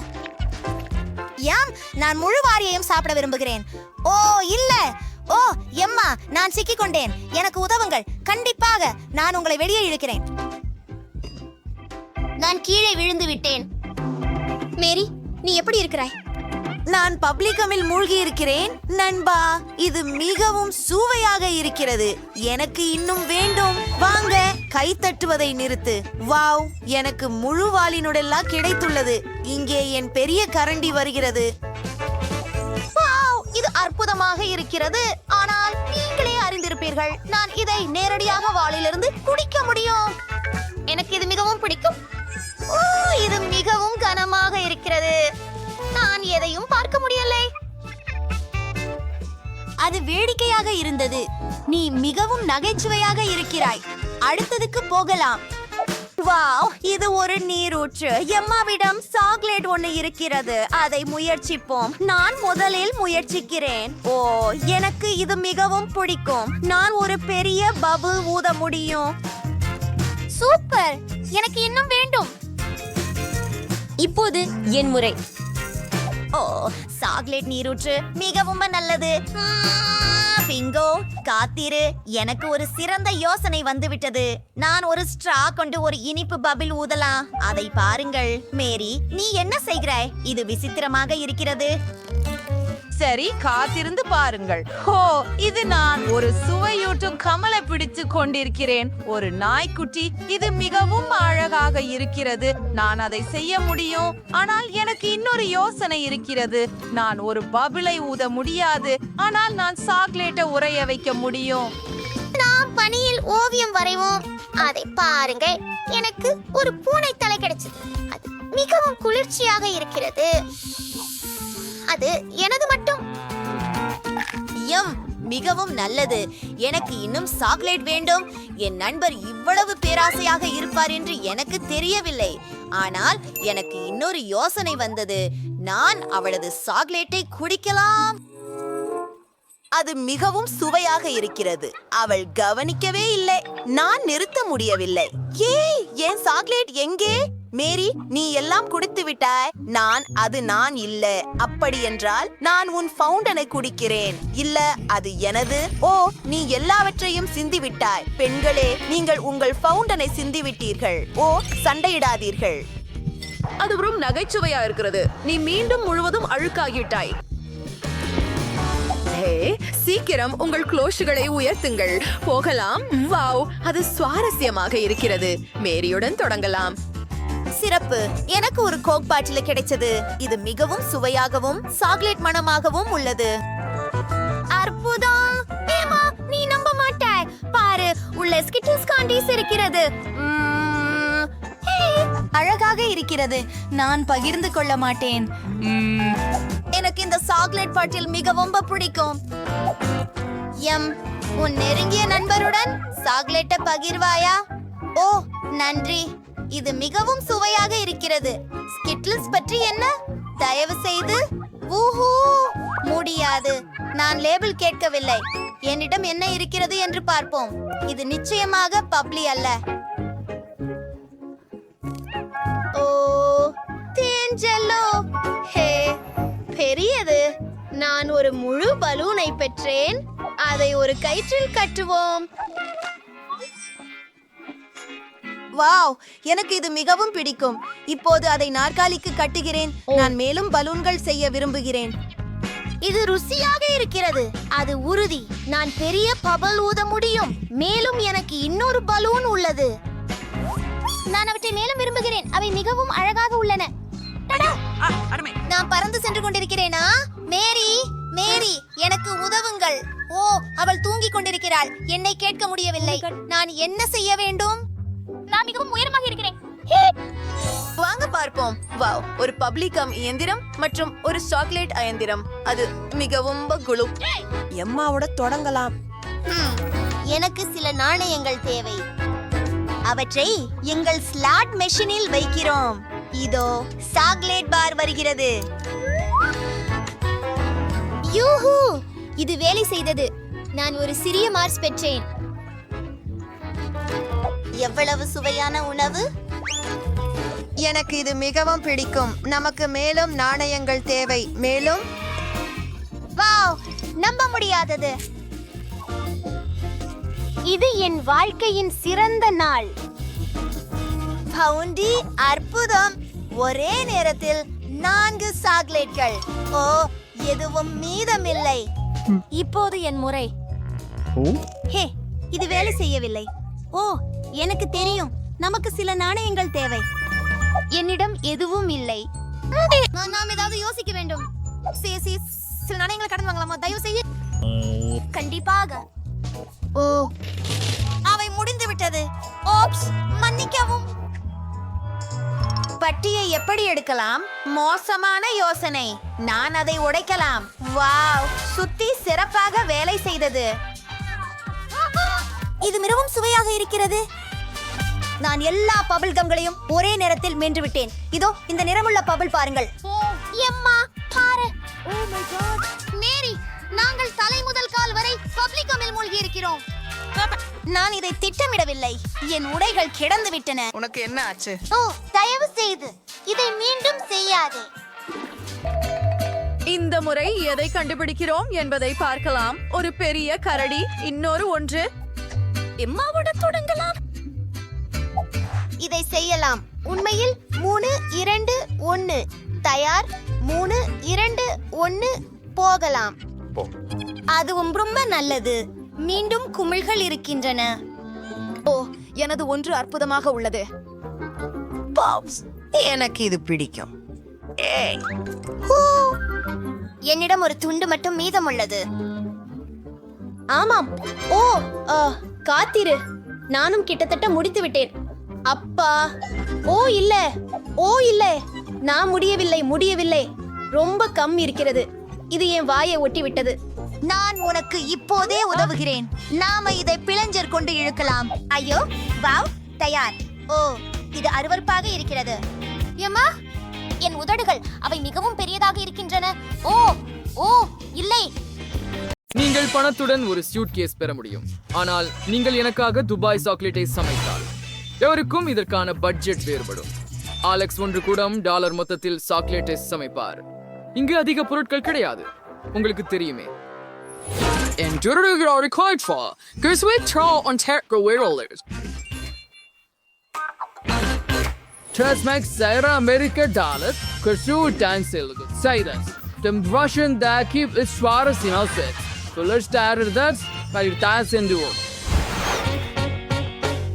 யாம், நான் முழு வாரியையும் சாப்பிட விரும்புகிறேன். ஓ இல்ல, ஓ எம்மா, நான் சிக்கிக் கொண்டேன். எனக்கு உதவுங்கள். கண்டிப்பாக நான் உங்களை வெளியே இழுக்கிறேன். நான் கீழே விழுந்து விட்டேன். மேரி, நீ எப்படி இருக்கிறாய்? நான் பப்ளிகமில் மூழ்கி இருக்கிறேன். நண்பா, இது மிகவும் சுவையாக இருக்கிறது. எனக்கு இன்னும் வேண்டும். வாங்க, கை தட்டுவதை நிறுத்து. வாவ், எனக்கு முழு வாலினுடெல்லாம் கிடைத்துள்ளது. இங்கே என் பெரிய கரண்டி வருகிறது. வாவ், இது அற்புதமாக இருக்கிறது. ஆனால் நீங்களே அறிந்திருப்பீர்கள், நான் இதை நேரடியாக வாளிலிருந்து குடிக்க முடியும். எனக்கு இது மிகவும் பிடிக்கும். ஓ, இது மிகவும் கனமாக இருக்கிறது. நான் எதையும் பார்க்க முடியலை. அது வேடிக்கையாக இருந்தது. நீ மிகவும் நகைச்சுவையாக இருக்கிறாய். அடுத்ததுக்கு போகலாம். வாவ், இது ஒரு நீரூற்று. எம்மாவிடம் சாக்லேட் ஒன்று இருக்கிறது. அதை முயற்சிப்போம். நான் முதலில் முயற்சிக்கிறேன். ஓ, எனக்கு இது மிகவும் பிடிக்கும். நான் ஒரு பெரிய பபிள் ஊத முடியும். சூப்பர், எனக்கு இன்னும் வேண்டும். இப்போது என் முறை. ஓ, சாக்லேட் நீரூற்று மிகவும் நல்லது. பிங்கோ, காத்திரு. எனக்கு ஒரு சிறந்த யோசனை வந்துவிட்டது. நான் ஒரு ஸ்ட்ரா கொண்டு ஒரு இனிப்பு பபிள் ஊதலாம். அதை பாருங்கள். மேரி, நீ என்ன செய்கிறாய்? இது விசித்திரமாக இருக்கிறது. சரி, காத்திருந்து பாருங்கள். ஹோ, இது நான் ஒரு சுவையூட்டும் கமலை பிடித்து கொண்டிருக்கிறேன். ஒரு நாய்க்குட்டி. இது மிகவும் அழகாக இருக்கிறது. நான் அதை செய்ய முடியும். ஆனால் எனக்கு இன்னொரு யோசனை இருக்கிறது. நான் ஒரு பபிளை ஊத முடியாது. ஆனால் நான் சாக்லேட்டை உறைய வைக்க முடியும். நாம் பனியில் ஓவியம் வரைவோம். அதை பாருங்கள், எனக்கு ஒரு பூனை தலை கிடைச்சது. அது மிகவும் குளிர்ச்சியாக இருக்கிறது. அது எனது மட்டும். மிகவும் நல்லது. எனக்கு இன்னும் சாக்லேட் வேண்டும். என் நண்பர் இவ்வளவு பேராசையாக இருப்பார் என்று எனக்கு தெரியவில்லை. ஆனால் எனக்கு இன்னொரு யோசனை வந்தது. நான் அவளது சாக்லேட்டை குடிக்கலாம். அது மிகவும் சுவையாக இருக்கிறது. அவள் கவனிக்கவே இல்லை. நான் நிறுத்த முடியவில்லை. ஏய், என் சாக்லேட் எங்கே? மேரி, நீ எல்லாம் குடித்து விட்டாய். நான் இல்ல. அப்படி என்றால் நான் உன் ஃபவுண்டனை குடிக்கிறேன். இல்ல, அது எனது. ஓ, நீ எல்லாவற்றையும் சிந்தி விட்டாய். பெண்களே, நீங்கள் உங்கள் ஃபவுண்டனை சிந்தி விட்டீர்கள். ஓ, சண்டையிடாதீர்கள். அது வெறும் நகைச்சுவையா இருக்கிறது. நீ மீண்டும் முழுவதும் அழுக்காகிவிட்டாய். சீக்கிரம் உங்கள் க்ளோஷுகளை உயர்த்துங்கள். போகலாம். வாவ், அது சுவாரஸ்யமாக இருக்கிறது. மேரியுடன் தொடங்கலாம். சிறப்பு. எனக்கு ஒரு கோக் பாட்டில் கிடைச்சது. இது மிகவும் சுவையாகவும் சாக்லேட் மணமாகவும் உள்ளது. அற்புதம்! ஏமா, நீ நம்ப மாட்டாய். பாரு, உள்ள ஸ்கிட்டில்ஸ் காண்டீஸ் இருக்கிறது. அழகாக இருக்கிறது. நான் பகிர்ந்து கொள்ள மாட்டேன். எனக்கு இந்த சாக்லேட் பாட்டில் மிகவும் பிடிக்கும். உன் நெருங்கிய நண்பருடன் சாக்லேட்டை பகிர்வாயா? ஓ, நன்றி. இது மிகவும் சுவையாக இருக்கிறது. ஸ்கிட்டில்ஸ் பற்றி என்ன? தயவு செய்து. ஊஹூ, முடியாது. நான் லேபிள் கேட்கவில்லை. என்னிடம் என்ன இருக்கிறது என்று பார்ப்போம். இது நிச்சயமாக பப்ளி அல்ல. ஓ, தேஞ்சலோ. ஹே, பெரியது. நான் ஒரு முழு பலூனை பெற்றேன். அதை ஒரு கயிற்றில் கட்டுவோம். வாவ், எனக்கு இது மிகவும் பிடிக்கும். இப்போது அதை நாற்காலிக்கு கட்டுகிறேன். நான் மேலும் பலூன்கள் செய்ய விரும்புகிறேன். இது ருசியாக இருக்கிறது. அது உறுதி. நான் பெரிய பபல் ஊத முடியும். மேலும் எனக்கு இன்னொரு பலூன் உள்ளது. நான் அவற்றை மேலும் விரும்புகிறேன். அவை மிகவும் அழகாக உள்ளன. நான் பறந்து சென்று கொண்டிருக்கிறேனா? மேரி, மேரி, எனக்கு உதவுங்கள். ஓ, அவள் தூங்கிக் கொண்டிருக்கிறாள். என்னை கேட்க முடியவில்லை. நான் என்ன செய்ய வேண்டும்? நான் மிகவும் உயரமாக இருக்கிறேன். வாங்க பார்ப்போம். வாவ், ஒரு பப்ளிகம் இயந்திரம் மற்றும் ஒரு சாக்லேட் இயந்திரம். அது மிகவும் குளு. எம்மாவோட தொடங்கலாம். எனக்கு சில நாணயங்கள் தேவை. அவற்றை எங்கள் ஸ்லாட் மெஷினில் வைக்கிறோம். இதோ சாக்லேட் பார் வருகிறது. யூஹூ, இது வேலை செய்தது. நான் ஒரு சிறிய மார்ஸ் பெற்றேன். எவ்வளவு சுவையான உணவு! எனக்கு இது மிகவும் பிடிக்கும். நமக்கு மேலும் நாணயங்கள் தேவை. மேலும் வாவ், நம்ப முடியாதது. இது என் வாழ்க்கையின் சிறந்த நாள். பவுண்டி, அற்புதம். ஒரே நேரத்தில் 4 சாக்லேட்கள். ஓ, எதுவும் மீதமில்லை. இப்போது என் முறை. ஹே, இது வேலை செய்யவில்லை. ஓ, எனக்கு தெரியும். நமக்கு சில நாணயங்கள் தேவை. என்னிடம் எதுவும் இல்லை. நாம் ஏதாவது யோசிக்க வேண்டும். சில நாணயங்களை கடன் வாங்கலாமா? தயவு செய்து. கண்டிப்பாக. ஓ, அவை முடிந்து விட்டது. ஓப்ஸ், மன்னிக்கவும். பட்டியை எப்படி எடுக்கலாம்? மோசமான யோசனை. நான் அதை உடைக்கலாம். வாவ், சுத்தி சிறப்பாக வேலை செய்தது. இது மிகவும் சுவையாக இருக்கிறது. நான் எல்லா பபிள் கம்களையும் ஒரே நேரத்தில் மென்று விட்டேன். இதோ இந்த நிறமுள்ள பபிள் பாருங்கள். எம்மா, பாரு. Oh my God. மேரி, நாங்கள் தலை முதல் கால் வரை பப்ளிக் கம்மில் மூழ்கி இருக்கிறோம். நான் இதை திட்டமிடவில்லை. என் உடைகள் கிடந்து விட்டன. உனக்கு என்ன ஆச்சு? ஓ, தயவு செய்து இதை மீண்டும் செய்யாதே. இந்த முறை எதை கண்டுபிடிக்கிறோம் என்பதை பார்க்கலாம். ஒரு பெரிய கரடி, இன்னொரு ஒன்று. எம்மாவோட தொடங்கலாம். இதை செய்யலாம். உண்மையில் 3, 2, 1 தயார். 3, 2, 1 போகலாம். அதுவும் ரொம்ப நல்லது. மீண்டும் குமிழ்கள் இருக்கின்றன. ஓ, எனது ஒன்று அற்புதமாக உள்ளது. எனக்கு இது பிடிக்கும். ஹூ! என்னிடம் ஒரு துண்டு மட்டும் மீதம் உள்ளது. ஆமாம். ஓ, காத்திரு. நானும் கிட்டத்தட்ட முடித்து விட்டேன். அப்பா, ஓ இல்ல, ஓ இல்ல, நான் முடியவில்லை. ரொம்ப கம் இருக்கிறது. இது என் வாயை ஒட்டி விட்டது. நான் உனக்கு இப்போதே உதவுகிறேன். நாம இதை பிளஞ்சர் கொண்டு இழுக்கலாம். ஐயோ, வாவ், தயார். ஓ, இது அருவருப்பாக இருக்கிறது. ஏம்மா, என் உதடுகள் அவை மிகவும் பெரியதாக இருக்கின்றன. ஓ ஓ இல்லை. நீங்கள் பணத்துடன் ஒரு சூட் கேஸ் பெற முடியும், ஆனால் நீங்கள் எனக்காக துபாய் சாக்லேட்டை சமைத்தால் எவருக்கும் இதற்கான பட்ஜெட் வேறுபடும். அலெக்ஸ் $1 மொத்தத்தில் சாக்லேட்டை சமைப்பார். இங்கு அதிக பொருட்கள் கிடையாது, உங்களுக்கு தெரியுமே. Transmax Zaira America Dollar, Kursu Tansil, Cyrus, dem Russian da keep is schwares hinausset. So let's start that, weil das in du.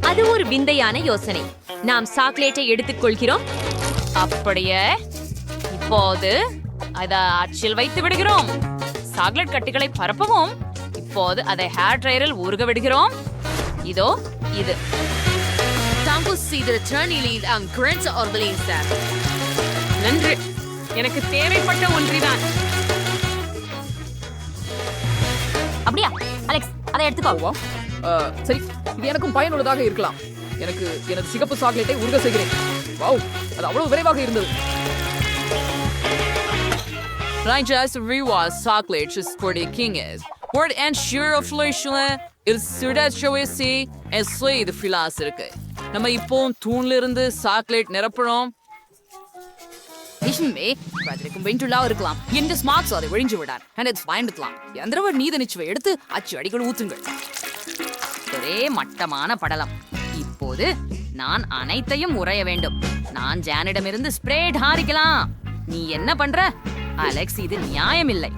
அது ஒரு விந்தையான யோசனை. நாம் சாக்லேட்டை எடுத்துக்கொள்கிறோம். அப்படியே இப்போது அதை அச்சில் வைத்து விடுகிறோம். சாக்லேட் கட்டிகளை பரப்பவும். இப்போது அதை ஹேர் ட்ரையரில் ஊறுக விடுகிறோம். இதோ இது. நன்று. எனக்கு தேவைப்பட்ட ஒன்றிதான். அப்படியா அலெக்ஸ், அதை எடுத்துக்கோ. சரி, இது எனக்கும் பயனுள்ளதாக இருக்கலாம். எனக்கு எனது சிகப்பு சாக்லேட்டை உருக செய்கிறேன். வாவ், அது அவ்வளவு விரைவாக இருந்தது. Just rewas chocolate just for the king is. Word and sure of Fleshla is Sudat Showisi and Slay the philosopher. நம்ம இப்போ தூண்ல இருந்து சாக்லேட் நிரப்புறோம். இஷ்மே பதற்கும் வெண்டுலா இருக்கலாம். இந்த ஸ்மார்ட்ஸ் அதை ஒழிஞ்சு விடார். and it's fine இருக்கலாம். எந்திரவர் நீதனிச்சுவை எடுத்து அச்சு அடிகள் ஊத்துங்கள். ஒரே மட்டமான படலம். இப்போது நான் அனைத்தையும் உறைய வேண்டும். நான் ஜானிடமிருந்து ஸ்ப்ரேட் ஹாரிக்கலாம். நீ என்ன பண்ற அலெக்ஸ்? இது நியாயமில்லை.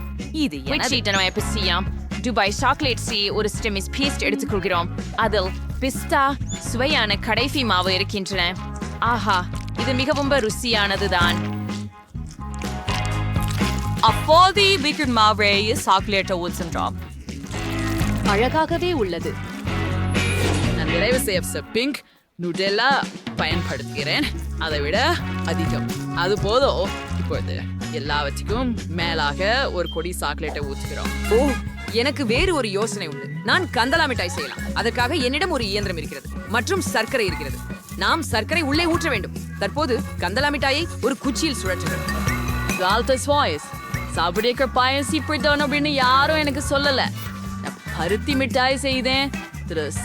இது என்ன? துபாய் சாக்லேட் சி ஒரு ஸ்டெமிஸ் பேஸ்ட் எடுத்துக்கொள்கிறோம். அதில் பிஸ்தா சுவையான கடைசி மாவு இருக்கின்றன. ஆஹா, இது மிகவும் ருசியானதுதான். அப்போது வீக்கெண்ட் மாவை சாக்லேட்டை ஊற்றுகிறோம். அழகாகவே உள்ளது. நான் நிறைவு செய்ய பிங்க் நுடெல்லா பயன்படுத்துகிறேன். அதை விட அதிகம் அது போதும். இப்போது எல்லாவற்றுக்கும் மேலாக ஒரு கொடி சாக்லேட்டை ஊற்றுகிறோம். ஓ, எனக்கு வேறு ஒரு யோசனை உண்டு. நான் கந்தலா மிட்டாய் செய்யலாம். அதற்காக என்னிடம் ஒரு இயந்திரம் இருக்கிறது மற்றும் சர்க்கரை இருக்கிறது. நாம் சர்க்கரை உள்ளே ஊற்ற வேண்டும். தற்போது கந்தலா மிட்டாயை ஒரு குச்சியில் சுழற்றுகிறோம். சாப்பிடுற பாயசி பிடித்தவன் அப்படின்னு யாரும் எனக்கு சொல்லல. நான் பருத்தி மிட்டாய் செய்தேன்.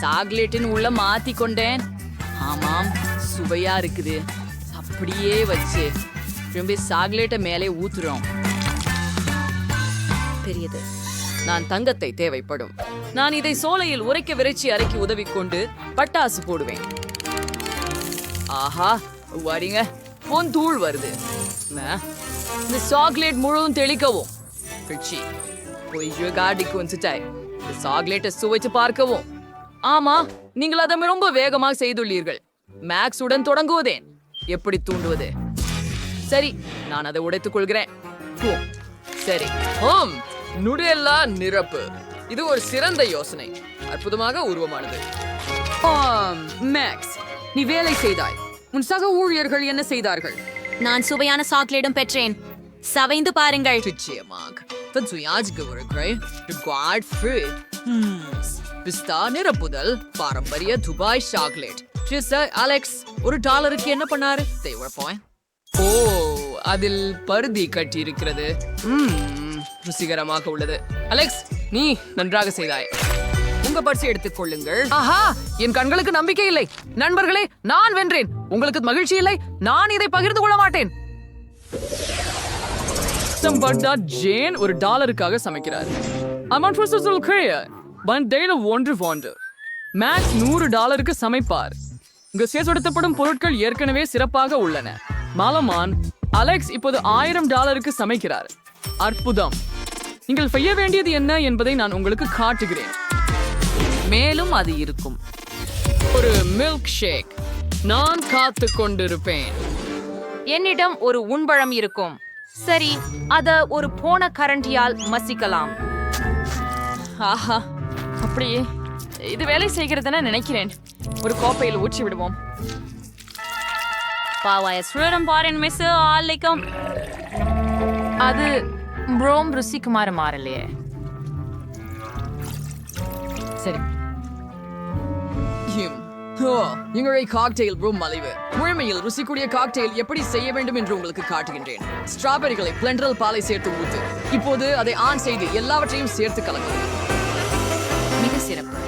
சாக்லேட்டின் உள்ள மாத்தி கொண்டேன். ஆமாம், சுவையா இருக்குது. அப்படியே வச்சு திரும்பி சாக்லேட்டை மேலே ஊத்துறோம். பெரியது. நான் தங்கத்தை தேவைப்படும். நான் இதை சோலையில் உரைக்க விரைச்சி அரைக்கி உதவி கொண்டு பட்டாசு போடுவேன். ஆஹா, வரீங்க, பொன் தூள் வருது. இந்த சாக்லேட் முழுவதும் தெளிக்கவும். காடிக்கு வந்துட்டாய். இந்த சாக்லேட்டை சுவைச்சு பார்க்கவும். ஆமா, நீங்கள் அதை ரொம்ப வேகமாக செய்துள்ளீர்கள். மேக்ஸ் உடன் தொடங்குவதேன். எப்படி தூண்டுவது? சரி, நான் அதை உடைத்துக் கொள்கிறேன். சரி, நுடெல்லா நிரப்பு. இது ஒரு சிறந்த யோசனை. அற்புதமாக உருவமானது. மேக்ஸ், நீ வேலை செய்தாய். உன் சக ஊழியர்கள் என்ன செய்தார்கள்? நான் சுவையான சாக்லேட்டும் பெற்றேன். சவைந்து பாருங்கள். நிச்சயமாக. பிஸ்தா நிரப்புதல் பாரம்பரிய துபாய் சாக்லேட். அலெக்ஸ் $1 என்ன பண்ணாரு? ஓ, அதில் பருதி கட்டி இருக்கிறது. ருசிகரமாக உள்ளது. அலெக்ஸ், நீ நன்றாக செய்தாய். உங்க பர்ஸ் எடுத்துக் கொள்ளுங்கள். ஆஹா, என் கண்களுக்கு நம்பிக்கை இல்லை. நண்பர்களே, நான் வென்றேன். உங்களுக்கு மகிழ்ச்சி இல்லை? நான் இதை பகிர்ந்து கொள்ள மாட்டேன். ஜேன் $1 சமைக்கிறார். மேக்ஸ் $100 சமைப்பார். இங்கு சேர்ப்படுத்தப்படும் பொருட்கள் ஏற்கனவே சிறப்பாக உள்ளன. மாலமான் அலெக்ஸ் இப்போது $1000 சமைக்கிறார். அற்புதம். நீங்கள் செய்ய வேண்டியது என்ன என்பதை நான் உங்களுக்கு காட்டுகிறேன். மேலும் அது இருக்கும் ஒரு மில்க் ஷேக். நான் காத்து கொண்டிருப்பேன். என்னிடம் ஒரு உண்பழம் இருக்கும். சரி, அத ஒரு போன கரண்டியால் மசிக்கலாம். ஆஹா, அப்படியே இது வேலை செய்கிறதுன்னு நினைக்கிறேன். ஒரு கோப்பையில் ஊற்றி விடுவோம். பாவாய சுழலும் பாரின் மிஸ் ஆலைக்கும். அது ப்ரோம் ருசிக்குமாறு மாறலையே. சரி, எங்களுடைய காக்டெயில் ப்ரூம் மலிவு. முழுமையில் ருசிக்கூடிய காக்டெயில் எப்படி செய்ய வேண்டும் என்று உங்களுக்கு காட்டுகின்றேன். ஸ்ட்ராபெரிகளை பிளெண்டரில் பாலை சேர்த்து ஊத்து. இப்போது அதை ஆன் செய்து எல்லாவற்றையும் சேர்த்து கலக்கும். மிக சிறப்பு.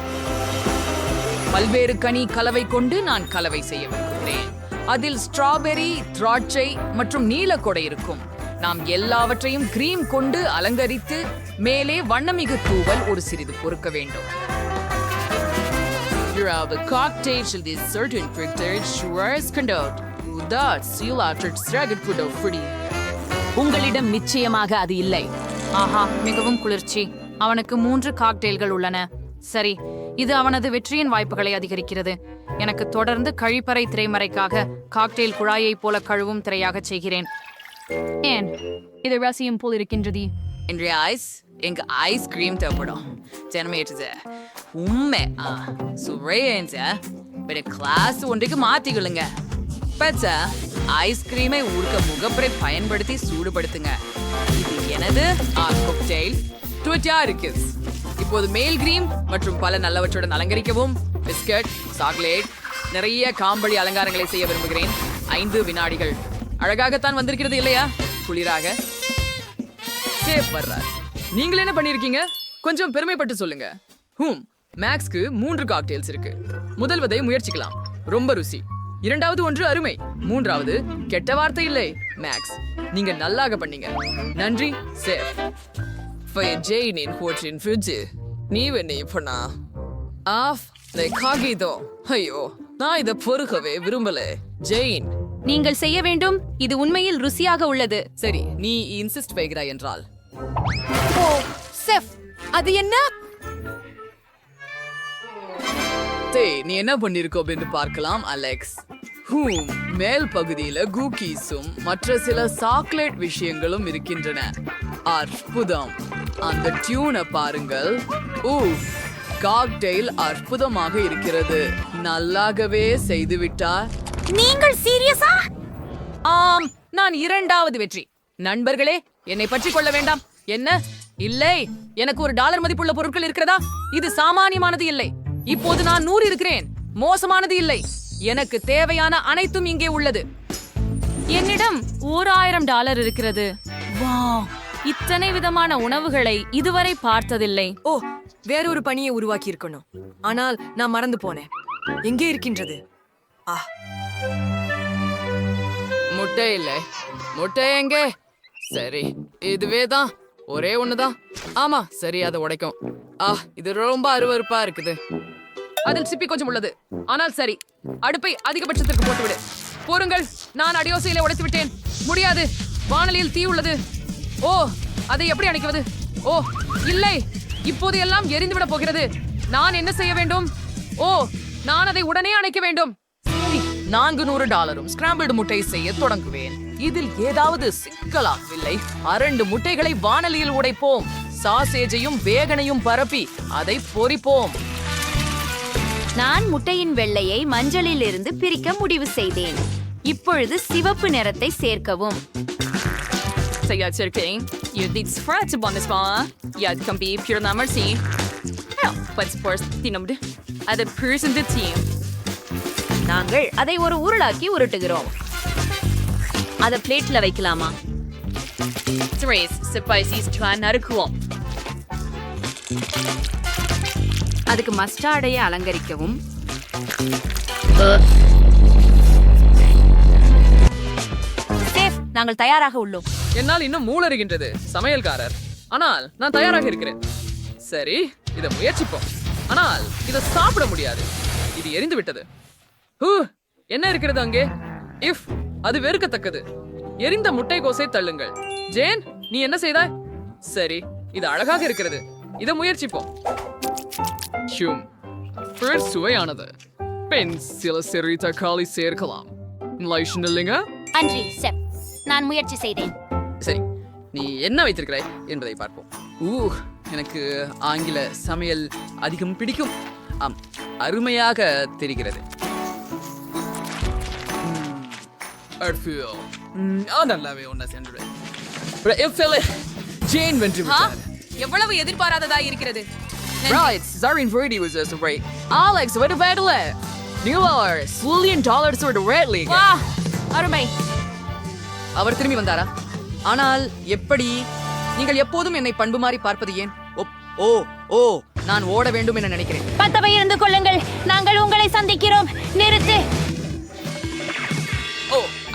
பல்வேறு கனி கலவை கொண்டு நான் கலவை செய்ய விரும்புகிறேன். அதில் ஸ்ட்ராபெரி, திராட்சை மற்றும் நீலக்கொடை இருக்கும். நாம் எல்லாவற்றையும் கிரீம் கொண்டு அலங்கரித்து மேலே வண்ணமிகு தூவல் ஒரு சிறிது பொறுக்க வேண்டும். The cocktail shall be certain printed sures conduct. That seal after stragged could have pretty. உங்களிடம் நிச்சயமாக அது இல்லை. ஆஹா, மிகவும் குளிர்ச்சி. அவனுக்கு 3 காக்டெயில்கள் உள்ளன. சரி, இது அவனது வெற்றியின் வாய்ப்புகளை அதிகரிக்கிறது. எனக்கு தொடர்ந்து கழிப்பறை திரைமறைக்காக காக்டெயில் குழாயை போல கழுவும் திரையாக செய்கிறேன். ஏன் இது ரசியம் போல் இருக்கின்றது? இன்றைய எங்க ஐஸ்கிரீம் தேவைப்படும். ஜனமேற்றது உண்மை சுவையேஞ்ச கிளாஸ் ஒன்றுக்கு மாத்திக்கொள்ளுங்க. பச்சா ஐஸ்கிரீமை ஊர்க்க முகப்பரை பயன்படுத்தி சூடுபடுத்துங்க. இது எனது காக்டெயில் இருக்கு. இப்போது மேல் கிரீம் மற்றும் பல நல்லவற்றுடன் அலங்கரிக்கவும். பிஸ்கட், சாக்லேட், நிறைய காம்பளி அலங்காரங்களை செய்ய விரும்புகிறேன். 5 வினாடிகள். அழகாகத்தான் வந்திருக்கிறது இல்லையா? குளிராக. சேஃப் வர்றார். நீங்கள் என்ன பண்ணிருக்கீங்க? கொஞ்சம் பெருமைப்பட்டு சொல்லுங்க. மேக்ஸ்க்கு 3 காக்டெயில்ஸ் இருக்கு. முதல்வதை முயற்சிக்கலாம். ரொம்ப ருசி. இரண்டாவது ஒன்று அருமை. மூன்றாவது கெட்ட வார்த்தை இல்லை. மேக்ஸ், நீங்க நல்லாக பண்ணீங்க. நன்றி சேஃப். ஜெயினின் ஹோட்டலின் ஃப்ரிட்ஜ் நீ என்ன பண்ணா ஆஃப் காகிதோ. ஐயோ, நான் இதை பொறுக்கவே விரும்பல. ஜெயின், நீங்கள் செய்ய வேண்டும். இது உண்மையில் ருசியாக உள்ளது. சரி, நீ இன்சிஸ்ட் வைக்கிறாய் என்றால். ஓ செஃப், அது என்ன? நீ என்ன பண்ணிருக்கோ என்று பார்க்கலாம் அலெக்ஸ். மேல் பகுதியில குக்கீஸும் மற்ற சில சாக்லேட் விஷயங்களும் இருக்கின்றன. அற்புதம். அந்த டியூனை பாருங்கள். காக்டெயில் அற்புதமாக இருக்கிறது. நல்லாகவே செய்துவிட்டா. நீங்கள் சீரியஸா? ஆம், நான் 2வது வெற்றி. நண்பர்களே, என்னை பற்றி கொள்ள வேண்டாம். என்ன? இல்லை, எனக்கு $1 மதிப்புள்ள பொருட்கள் இருக்கிறதா? இது சாமானியமானது இல்லை. இப்போது நான் 100 இருக்கிறேன். மோசமானது இல்லை. எனக்கு தேவையான அனைத்தும் இங்கே உள்ளது. என்னிடம் $1000 இருக்கிறது. வாவ், இத்தனை விதமான உணவுகளை இதுவரை பார்த்ததில்லை. ஓ, வேறொரு பணியை உருவாக்கி இருக்கணும். ஆனால் நான் மறந்து போனேன். எங்கே இருக்கின்றது? முட்டை இல்லை. முட்டை எங்கே? சரி, இதுவே தான். ஒரே ஒண்ணுதான். ஆமா, சரி, அதை உடைக்கும். இது ரொம்ப அருவருப்பா இருக்குது. அதில் சிப்பி கொஞ்சம் உள்ளது. ஆனால் சரி, அடுப்பை அதிகபட்சத்திற்கு போட்டுவிடு. போருங்கள், நான் அடியோசையில உடைத்து விட்டேன். முடியாது, வானலியில் தீ உள்ளது. ஓ, அதை எப்படி அணைக்குவது? ஓ இல்லை, இப்போது எல்லாம் எரிந்துவிட போகிறது. நான் என்ன செய்ய வேண்டும்? ஓ, நான் அதை உடனே அணைக்க வேண்டும். $400 ஸ்கிராம்பிள்டு முட்டை செய்ய தொடங்குவேன். இதில் ஏதாவது சிக்கலாகவில்லை. 2 முட்டைகளை வானலியில் உடைப்போம். சாசேஜையும் வேகனையும் பரப்பி அதை பொரிப்போம். நான் முட்டையின் வெள்ளையை மஞ்சளில் இருந்து பிரிக்க முடிவு செய்தேன். இப்பொழுது சிவப்பு நிறத்தை சேர்க்கவும். Sayacirkling, you did spread upon this bar. Yet can be pure mercy. But first, தினமுடு அது person the team. நாங்கள் அதை ஒரு உருளாக்கி உருட்டுகிறோம். அதை பிளேட்ல வைக்கலாமா? Trace spices try நறுக்குவோம். அதுக்கு மஸ்டார்டையை அலங்கரிக்கவும். சேஃப், நாங்கள் தயாராக உள்ளோம். என்னால் இன்னும் மூளறுகின்றது சமையல்காரர். ஆனால் நான் தயாராக இருக்கிறேன். சரி, இதை முயற்சிப்போம். ஆனால் இதை சாப்பிட முடியாது. இது எரிந்து விட்டது. என்ன இருக்கிறது அங்கே? அது வெறுக்கத்தக்கது. எரிந்த முட்டைகோசை தள்ளுங்கள். ஜேன், நீ என்ன செய்தாய்? சரி, இது அழகாக இருக்கிறது. இதை முயற்சிப்போம். பிரெட் சுவையானது. பெண் சில சிறு தக்காளி சேர்க்கலாம். இல்லைங்க? அன்றி செப், நான் முயற்சி செய்தேன். சரி, நீ என்ன வைத்திருக்கிறாய் என்பதை பார்ப்போம். எனக்கு ஆங்கில சமையல் அதிகம் பிடிக்கும். ஆம், அருமையாக தெரிகிறது. நல்லாவே ஒன்ன சென்று ஜேன் வென்று விட்டார். எவ்வளவு எதிர்பாராததா இருக்கிறது. Right, Zarin Brady was just right. Alex, what about it? $1 million for the Red League. வா, அருமை. அவர் திரும்பி வந்தாரா? ஆனால் எப்படி? நீங்கள் எப்போதும் என்னை பண்பு மாறி பார்ப்பது ஏன்? ஓ நான் ஓட வேண்டும் என நினைக்கிறேன். பத்தவை இருந்து கொள்ளுங்கள், நாங்கள் உங்களை சந்திக்கிறோம். நிறுத்து.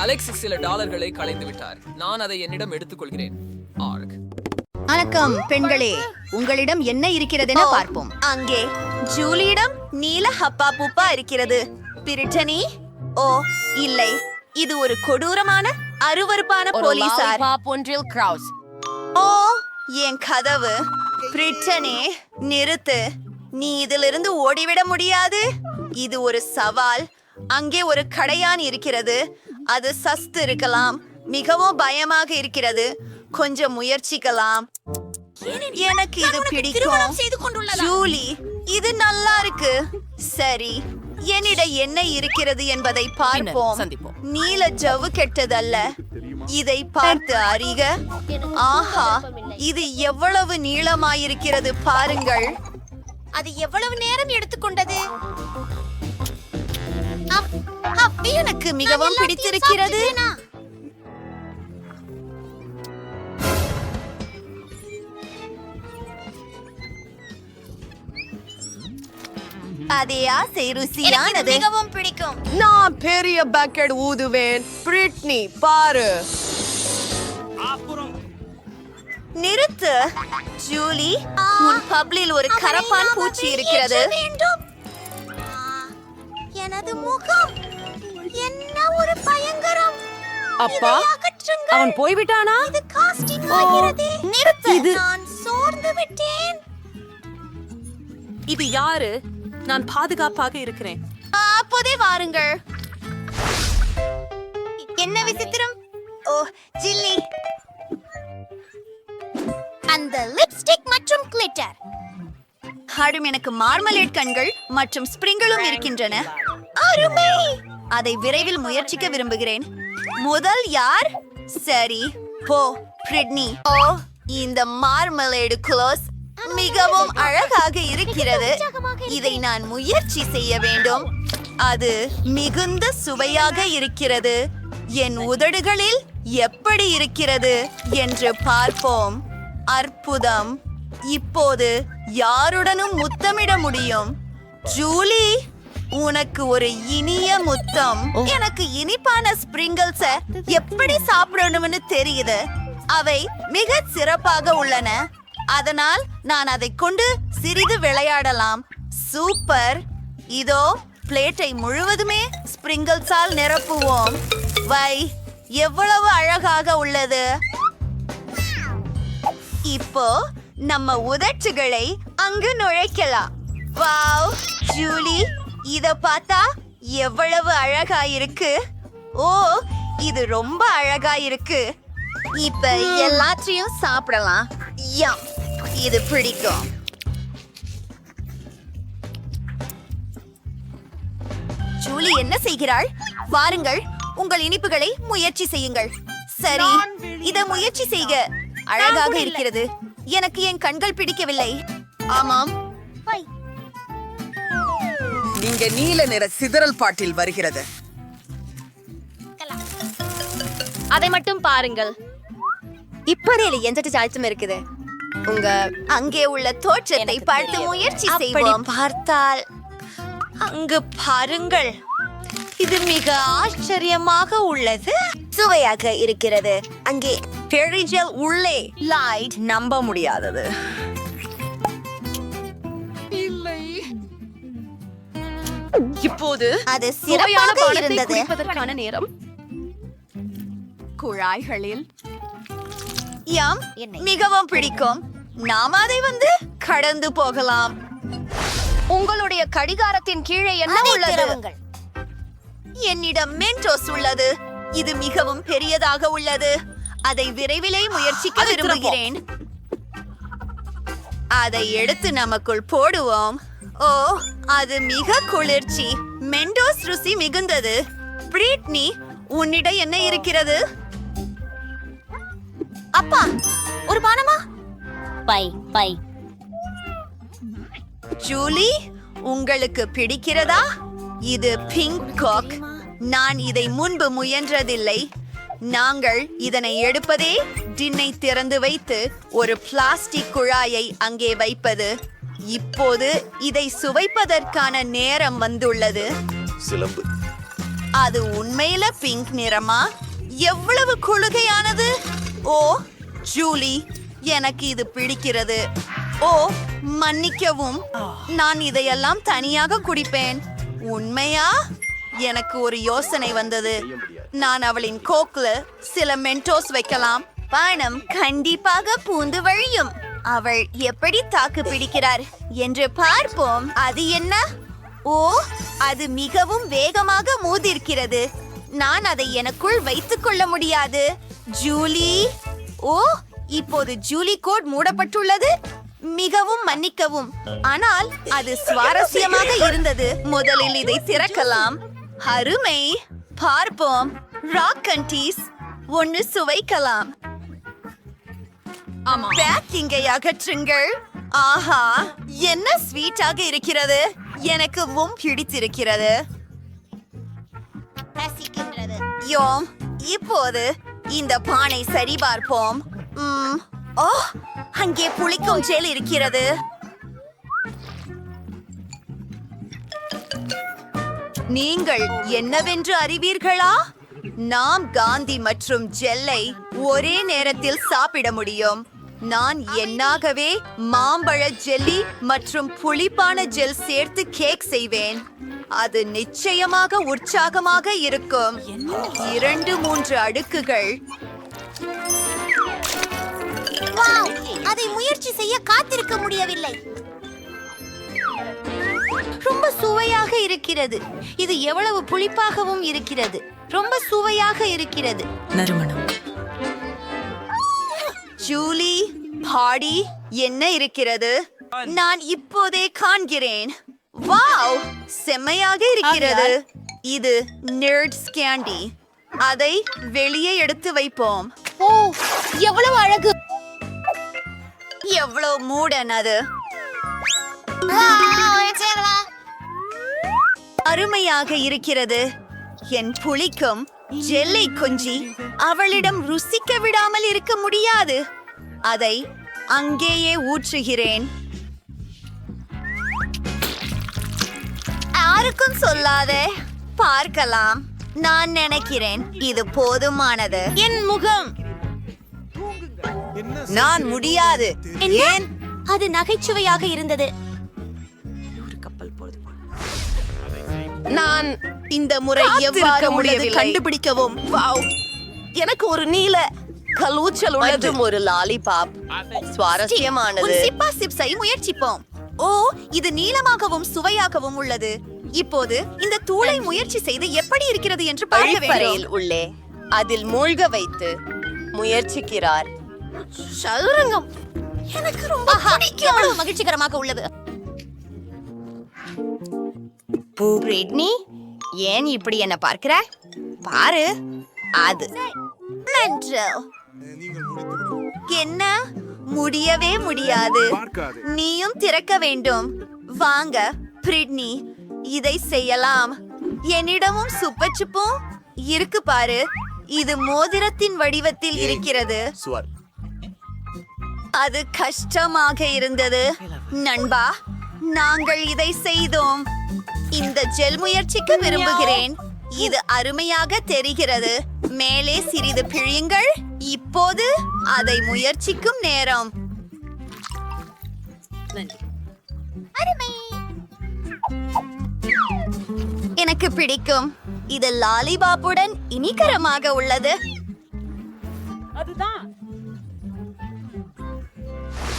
அலெக்ஸ் சில டாலர்களை களைந்து விட்டார். நான் அதை என்னிடம் எடுத்துக்கொள்கிறேன். வணக்கம் பெண்களே, உங்களிடம் என்ன இருக்கிறது பார்ப்போம். அங்கே ஜூலியிடம் நீல ஹப்பா பூப்பா இருக்கிறது. பிரிட்டனி, ஓ இல்லை, இது ஒரு கொடூரமான அருவருப்பான போலீசார். ஓ என் கதவு. பிரிட்டனி, நிறுத்து. நீ இதிலிருந்து ஓடிவிட முடியாது. இது ஒரு சவால். அங்கே ஒரு கடையான் இருக்கிறது. அது சஸ்து இருக்கலாம். மிகவும் பயமாக இருக்கிறது. கொஞ்சம் முயற்சிக்கலாம். எனக்கு இது பிடிக்கும். ஜூலி, இது நல்லா இருக்கு. சரி, என்னிடம் என்ன இருக்கிறது என்பதை பார்ப்போம். நீல ஜவ்வு கெட்டதல்ல. இதை பார்த்து அறிக. ஆஹா, இது எவ்வளவு நீளமாயிருக்கிறது பாருங்கள். அது எவ்வளவு நேரம் எடுத்துக்கொண்டது? எனக்கு மிகவும் பிடித்திருக்கிறது. அதே ஆசை ருசியானது. மிகவும் பிடிக்கும். நான் பெரிய பக்கெட் ஊதுவேன். பிரிட்னி பாரு. நிறுத்து ஜூலி, உன் பப்ளில் ஒரு கரப்பான் பூச்சி இருக்கிறது. எனது முகம் என்ன ஒரு பயங்கரம். அப்பா, அவன் போய்விட்டானா? இது காஸ்டிங் ஆகிறது. நிறுத்து. நான் சோர்ந்து விட்டேன். இது யாரு? நான் பாதுகாப்பாக இருக்கிறேன். அப்போதே வாருங்கள். என்ன விசித்திரம். ஓ ஜில்லி, அந்த லிப்ஸ்டிக் மற்றும் கிளிட்டர். ஹடும் எனக்கு மார்மலேட் கண்கள் மற்றும் ஸ்பிரிங்களும் இருக்கின்றன. அருமை. அதை விரைவில் முயற்சிக்க விரும்புகிறேன். முதல் யார்? சரி, போ பிரிட்னி. ஓ, இந்த மார்மலேடு க்ளோஸ் மிகவும் அழகாக இருக்கிறது. இதை நான் முயற்சி செய்ய வேண்டும். அது மிகுந்த சுவையாக இருக்கிறது. என் உதடுகளில் எப்படி இருக்கிறது என்று பார்ப்போம். அற்புதம். இப்போது யாருடனும் முத்தமிட முடியும். ஜூலி, உனக்கு ஒரு இனிய முத்தம். எனக்கு இனிப்பான ஸ்பிரிங்கிள்ஸ எப்படி சாப்பிடணும்னு தெரியுது. அவை மிக சிறப்பாக உள்ளன. அதனால் நான் அதை கொண்டு சிறிது விளையாடலாம். சூப்பர். இதோ பிளேட்டை முழுவதுமே ஸ்பிரிங்கிள்ஸால் நிரப்புவோம். வை, எவ்வளவு அழகாக உள்ளது. இப்போ நம்ம உதட்டுகளை அங்கு நுழைக்கலாம். வாவ் ஜூலி, இத பார்த்தா எவ்வளவு அழகா இருக்கு. ஓ, இது ரொம்ப அழகா இருக்கு. இப்ப எல்லாத்தையும் சாப்பிடலாம். யம், இது பிடிக்கும். ஜூலி என்ன செய்கிறாள்? வாருங்கள், உங்கள் இனிப்புகளை முயற்சி செய்யுங்கள். சரி, இத முயற்சி செய்க. அழகாக இருக்கிறது. எனக்கு என் கண்கள் பிடிக்கவில்லை. ஆமாம், இங்க நீல நிற சிதறல் பாட்டில் வருகிறது. அதை மட்டும் பாருங்கள். இப்போதையில எந்த சாய்ச்சும் இருக்குது. உங்க அங்கே உள்ள தோற்றத்தை பார்த்து முயற்சி செய்வோம். பார்த்தால் அங்கு பாருங்கள். இது மிக ஆச்சரியமாக உள்ளது. சுவையாக இருக்கிறது. அங்கே பெரிஜல் உள்ளே லைட் நம்ப முடியாதது. இப்போது அது சிறப்பாக இருந்தது. குடிப்பதற்கான நேரம். குழாய்களில் யாம் மிகவும் பிடிக்கும். நாம் அதை கடந்து போகலாம். உங்களுடைய கடிகாரத்தின் கீழே என்ன உள்ளது? என்னிடம் மென்டோஸ் உள்ளது. இது மிகவும் பெரியதாக உள்ளது. அதை விரைவிலே முயற்சிக்க விரும்புகிறேன். அதை எடுத்து நமக்குள் போடுவோம். ஓ, அது மிக குளிர்ச்சி. மென்டோஸ் ருசி மிகுந்தது. பிரிட்னி, உன்னிடம் என்ன இருக்கிறது? அப்பா, ஒரு பானமா? பை. ஜூலி, உங்களுக்கு பிடிக்கிறதா? இது பிங்க் காக். நான் இதை முன்பு முயன்றதில்லை. நாங்கள் இதனை எடுப்பதே டின்னை திறந்து வைத்து ஒரு பிளாஸ்டிக் குழாயை அங்கே வைப்பது. இப்போது இதை சுவைப்பதற்கான நேரம் வந்துள்ளது. சிலம்பு. அது உண்மையில பிங்க் நிறமா? எவ்வளவு குளுகையானது! ஓ ஜூலி, எனக்கு இது பிடிக்கிறது. ஓ மன்னிக்கவும், நான் இதையெல்லாம் தனியாக குடிப்பேன். உண்மையா? எனக்கு ஒரு யோசனை வந்தது. நான் அவளின் கோக்ல சில மென்டோஸ் வைக்கலாம். பணம் கண்டிப்பாக பூந்து வழியும். அவள் எப்படி தாக்கு பிடிக்கிறார் என்று பார்ப்போம். அது என்ன? ஓ, அது மிகவும் வேகமாக மோதிருக்கிறது. நான் அதை எனக்குள் வைத்துக் கொள்ள முடியாது. ஜூலி, ஓ, இப்போது ஜூலி கோட் மூடப்பட்டுள்ளது. மிகவும் மன்னிக்கவும், ஆனால் அது சுவாரஸ்யமாக இருந்தது. முதலில் இதை திறக்கலாம். அருமை. பார்ப்போம். ராக் கண்டீஸ் ஒன்று சுவைக்கலாம். பேக்கிங்கை அகற்றுங்கள். ஆஹா, என்ன ஸ்வீட்டாக இருக்கிறது. எனக்கு பிடித்திருக்கிறது. யோம், இப்போது இந்த பானை சரிபார்ப்போம். ஓ, அங்கே புளிக்கும் ஜெல் இருக்கிறது. நீங்கள் என்னவென்று அறிவீர்களா? நாம் காந்தி மற்றும் ஜெல்லை ஒரே நேரத்தில் சாப்பிட முடியும். நான் என்னாகவே மாம்பழ ஜெல்லி மற்றும் புளிப்பான ஜெல் சேர்த்து கேக் செய்வேன். அது நிச்சயமாக உற்சாகமாக இருக்கும். 2-3 அடுக்குகள். அதை முயற்சி செய்ய காத்திருக்க முடியவில்லை. ரொம்ப சுவையாக இருக்கிறது. இது எவ்வளவு புளிப்பாகவும் இருக்கிறது. ரொம்ப சுவையாக இருக்கிறது. நறுமணம். ஜூலி, பாடி என்ன இருக்கிறது? நான் இப்போதே காண்கிறேன். வாவ், செம்மையாக இருக்கிறது. இது நெர்ட்ஸ் கேண்டி. அதை வெளியே எடுத்து வைப்போம். ஓ, எவ்வளவு அழகு. எவ்வளவு மூடன் அது. அருமையாக இருக்கிறது. என் புளிக்கும் ஜெல்லை கொஞ்சி அவளிடம் ருசிக்க விடாமல் இருக்க முடியாது. அதை அங்கேயே ஊற்றுகிறேன். யாருக்கும் சொல்லாதே. பார்க்கலாம். நான் நினைக்கிறேன் இது போதுமானது. என் முகம். நான் முடியாது. ஏன்? அது நகைச்சுவையாக இருந்தது. நான் இந்த முறை எவ்வாறு உள்ளது கண்டுபிடிக்கவும். வாவ், எனக்கு ஒரு நீல கலூச்சல் உள்ளது. ஒரு லாலிபாப் சுவாரஸ்யமானது. சிப்பா சிப்ஸை முயற்சிப்போம். ஓ, இது நீளமாகவும் சுவையாகவும் உள்ளது. இப்போது இந்த தூளை முயற்சி செய்து எப்படி இருக்கிறது என்று பார்க்க வேண்டும். உள்ளே அதில் மூழ்க வைத்து முயற்சிக்கிறார். சதுரங்கம் எனக்கு ரொம்ப பிடிக்கும். எவ்வளவு மகிழ்ச்சிகரமாக உள்ளது. பிரிட்னி, ஏன் இப்படி என்ன பார்க்கிற? பாரு, அது என்ன? முடியவே முடியாது. நீயும் திறக்க வேண்டும். வாங்க பிரிட்னி, இதை செய்யலாம். என்னிடமும் சுப்பச்சுப்பும் இருக்கு பாரு. இது மோதிரத்தின் வடிவத்தில் இருக்கிறது. அது கஷ்டமாக இருந்தது. நண்பா, நாங்கள் இதை செய்தோம். இந்த ஜெல் முயற்சிக்க விரும்புகிறேன். இது அருமையாக தெரிகிறது. மேலே சிறிது பிழியுங்கள். இப்போது அதை முயற்சிக்கும் நேரம். எனக்கு பிடிக்கும். இது லாலிபாப்புடன் இனிகரமாக உள்ளது.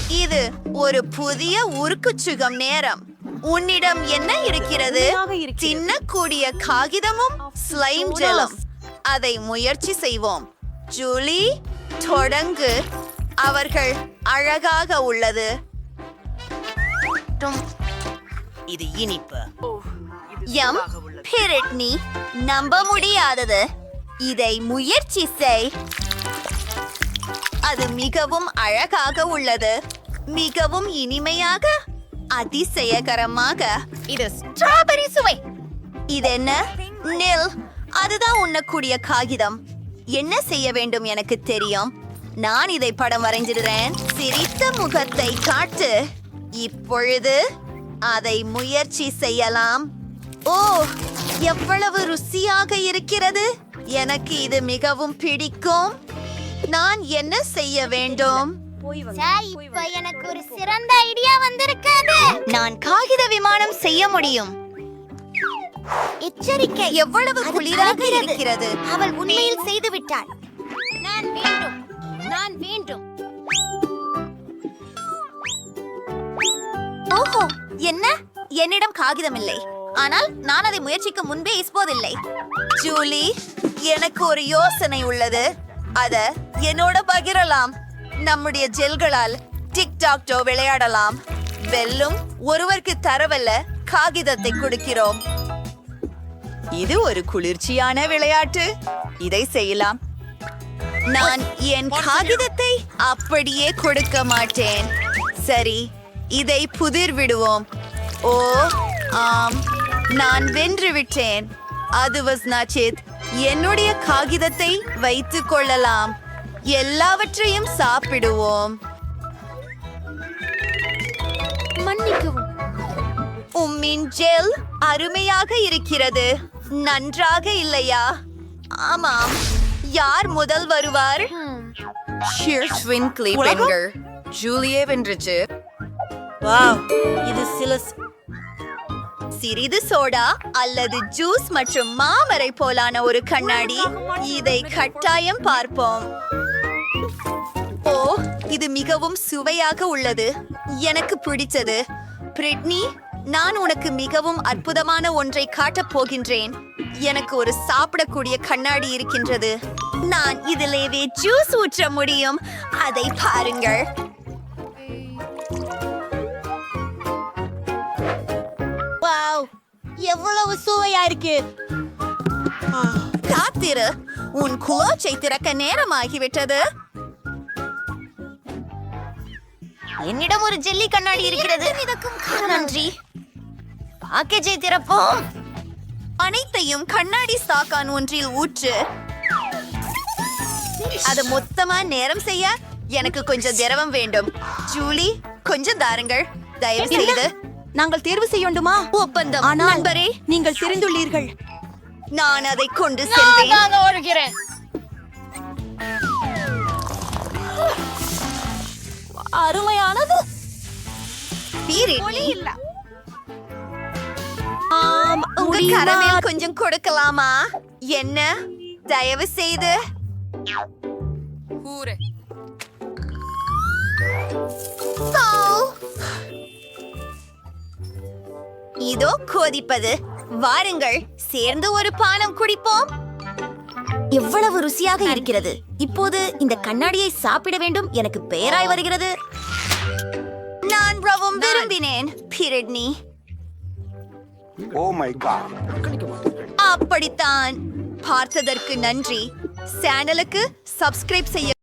இது ஒரு புதிய உருக்குச்சுகம் நேரம். உன்னிடம் என்ன இருக்கிறது? தின்னக்கூடிய காகிதமும் ஸ்லைம் ஜெலும். அதை முயற்சி செய்வோம். ஜூலி, தொடங்கு. அவர்கள் அழகாக உள்ளது. இது இனிப்பு. எம் பிரிட்னி, நம்ப முடியாதது. இதை முயற்சி செய். அது மிகவும் அழகாக உள்ளது. மிகவும் இனிமையாக, அதிசயகரமாக. இது ஸ்ட்ராபெரி சுவை. இதென்ன? நில். அதுதான் உண்ணக்கூடிய காகிதம். என்ன செய்ய வேண்டும் எனக்கு தெரியும். நான் இதை படம் வரைஞ்சிடுறேன். சிரித்த முகத்தை காட்டு. இப்பொழுது அதை முயற்சி செய்யலாம். ஓ, எவ்வளவு ருசியாக இருக்கிறது. எனக்கு இது மிகவும் பிடிக்கும். நான் என்ன செய்ய வேண்டும்? சார், இப்ப எனக்கு ஒரு சிறந்த ஐடியா வந்திருக்காது. நான் காகித விமானம் செய்ய முடியும். எச்சரிக்கை, எவ்வளவு குளிராக இருக்கிறது. அவள் உண்மையில் செய்து விட்டாள். நான் வேண்டும். ஓஹோ, என்ன? என்னிடம் காகிதம் இல்லை. ஆனால் நான் அதை முயற்சிக்க முன்பே இப்போதில்லை. ஜூலி, எனக்கு ஒரு யோசனை உள்ளது. அத என்னோட பகிரலாம். நம்முடைய ஜெல்களால் டிக்டாக்டோ விளையாடலாம். வெல்லும் ஒருவருக்கு தரவல்ல காகிதத்தை கொடுக்கிறோம். இது ஒரு குளிர்ச்சியான விளையாட்டு. இதை செய்யலாம். நான் என் காகிதத்தை அப்படியே கொடுக்க மாட்டேன். சரி, இதை புதிர் விடுவோம். ஓ ஆம், நான் வென்று விட்டேன். அது வஸ்னாச்சித். என்னுடைய காகிதத்தை வைத்துக் கொள்ளலாம். எல்லாவற்றையும் சாப்பிடுவோம். மன்னிக்கவும். உம்மின் ஜெல் அருமையாக இருக்கிறது. நன்றாக இல்லையா? ஆமாம். யார் முதல் வருவார்? ஜூலியே வென்றுச்சு. இது சிறிது சோடா அல்லது ஜூஸ் மற்றும் மாமரை போலான ஒரு கண்ணாடி. இதை கட்டாயம் பார்ப்போம். ஓ, இது மிகவும் சுவையாக உள்ளது. எனக்கு பிடித்தது. பிரிட்னி, நான் உனக்கு மிகவும் அற்புதமான ஒன்றை காட்டப் போகின்றேன். எனக்கு ஒரு சாப்பிடக்கூடிய கண்ணாடி இருக்கின்றது. நான் இதிலேயே ஜூஸ் ஊற்ற முடியும். அதை பாருங்கள். வாவ், எவ்வளவு சுவையா இருக்கு. காத்திரு, உன் குளோச்சை திறக்க நேரமாகிவிட்டது. என்னிடம் ஒரு ஜெல்லி கண்ணாடி இருக்கிறது. நன்றி. பாக்கேஜை திறப்போம். அனைத்தையும் கண்ணாடி ஸ்டாக்கான் ஒன்றில் ஊற்று. அது மொத்தமா நேரம் செய்ய எனக்கு கொஞ்சம் திரவம் வேண்டும். ஜூலி, கொஞ்சம் தாருங்கள் தயவு செய்து. நாங்கள் தேர்வு செய்யண்டுமா? ஒப்பந்தம். நண்பரே, நீங்கள் தெரிந்துள்ளீர்கள். நான் அதை கொண்டு செல்வேன். அருமையானது. உங்க கரமேல் கொஞ்சம் கொடுக்கலாமா? என்ன? தயவு செய்து. இதோ கொதிப்பது. வாருங்கள், சேர்ந்து ஒரு பானம் குடிப்போம். எவ்வளவு ருசியாக இருக்கிறது. இப்போது இந்த கண்ணாடியை சாப்பிட வேண்டும். எனக்கு பெயராய் வருகிறது. நான் ரொம்பவும் விரும்பினேன். பிரிட்னி, அப்படித்தான். பார்த்ததற்கு நன்றி. சேனலுக்கு சப்ஸ்கிரைப் செய்ய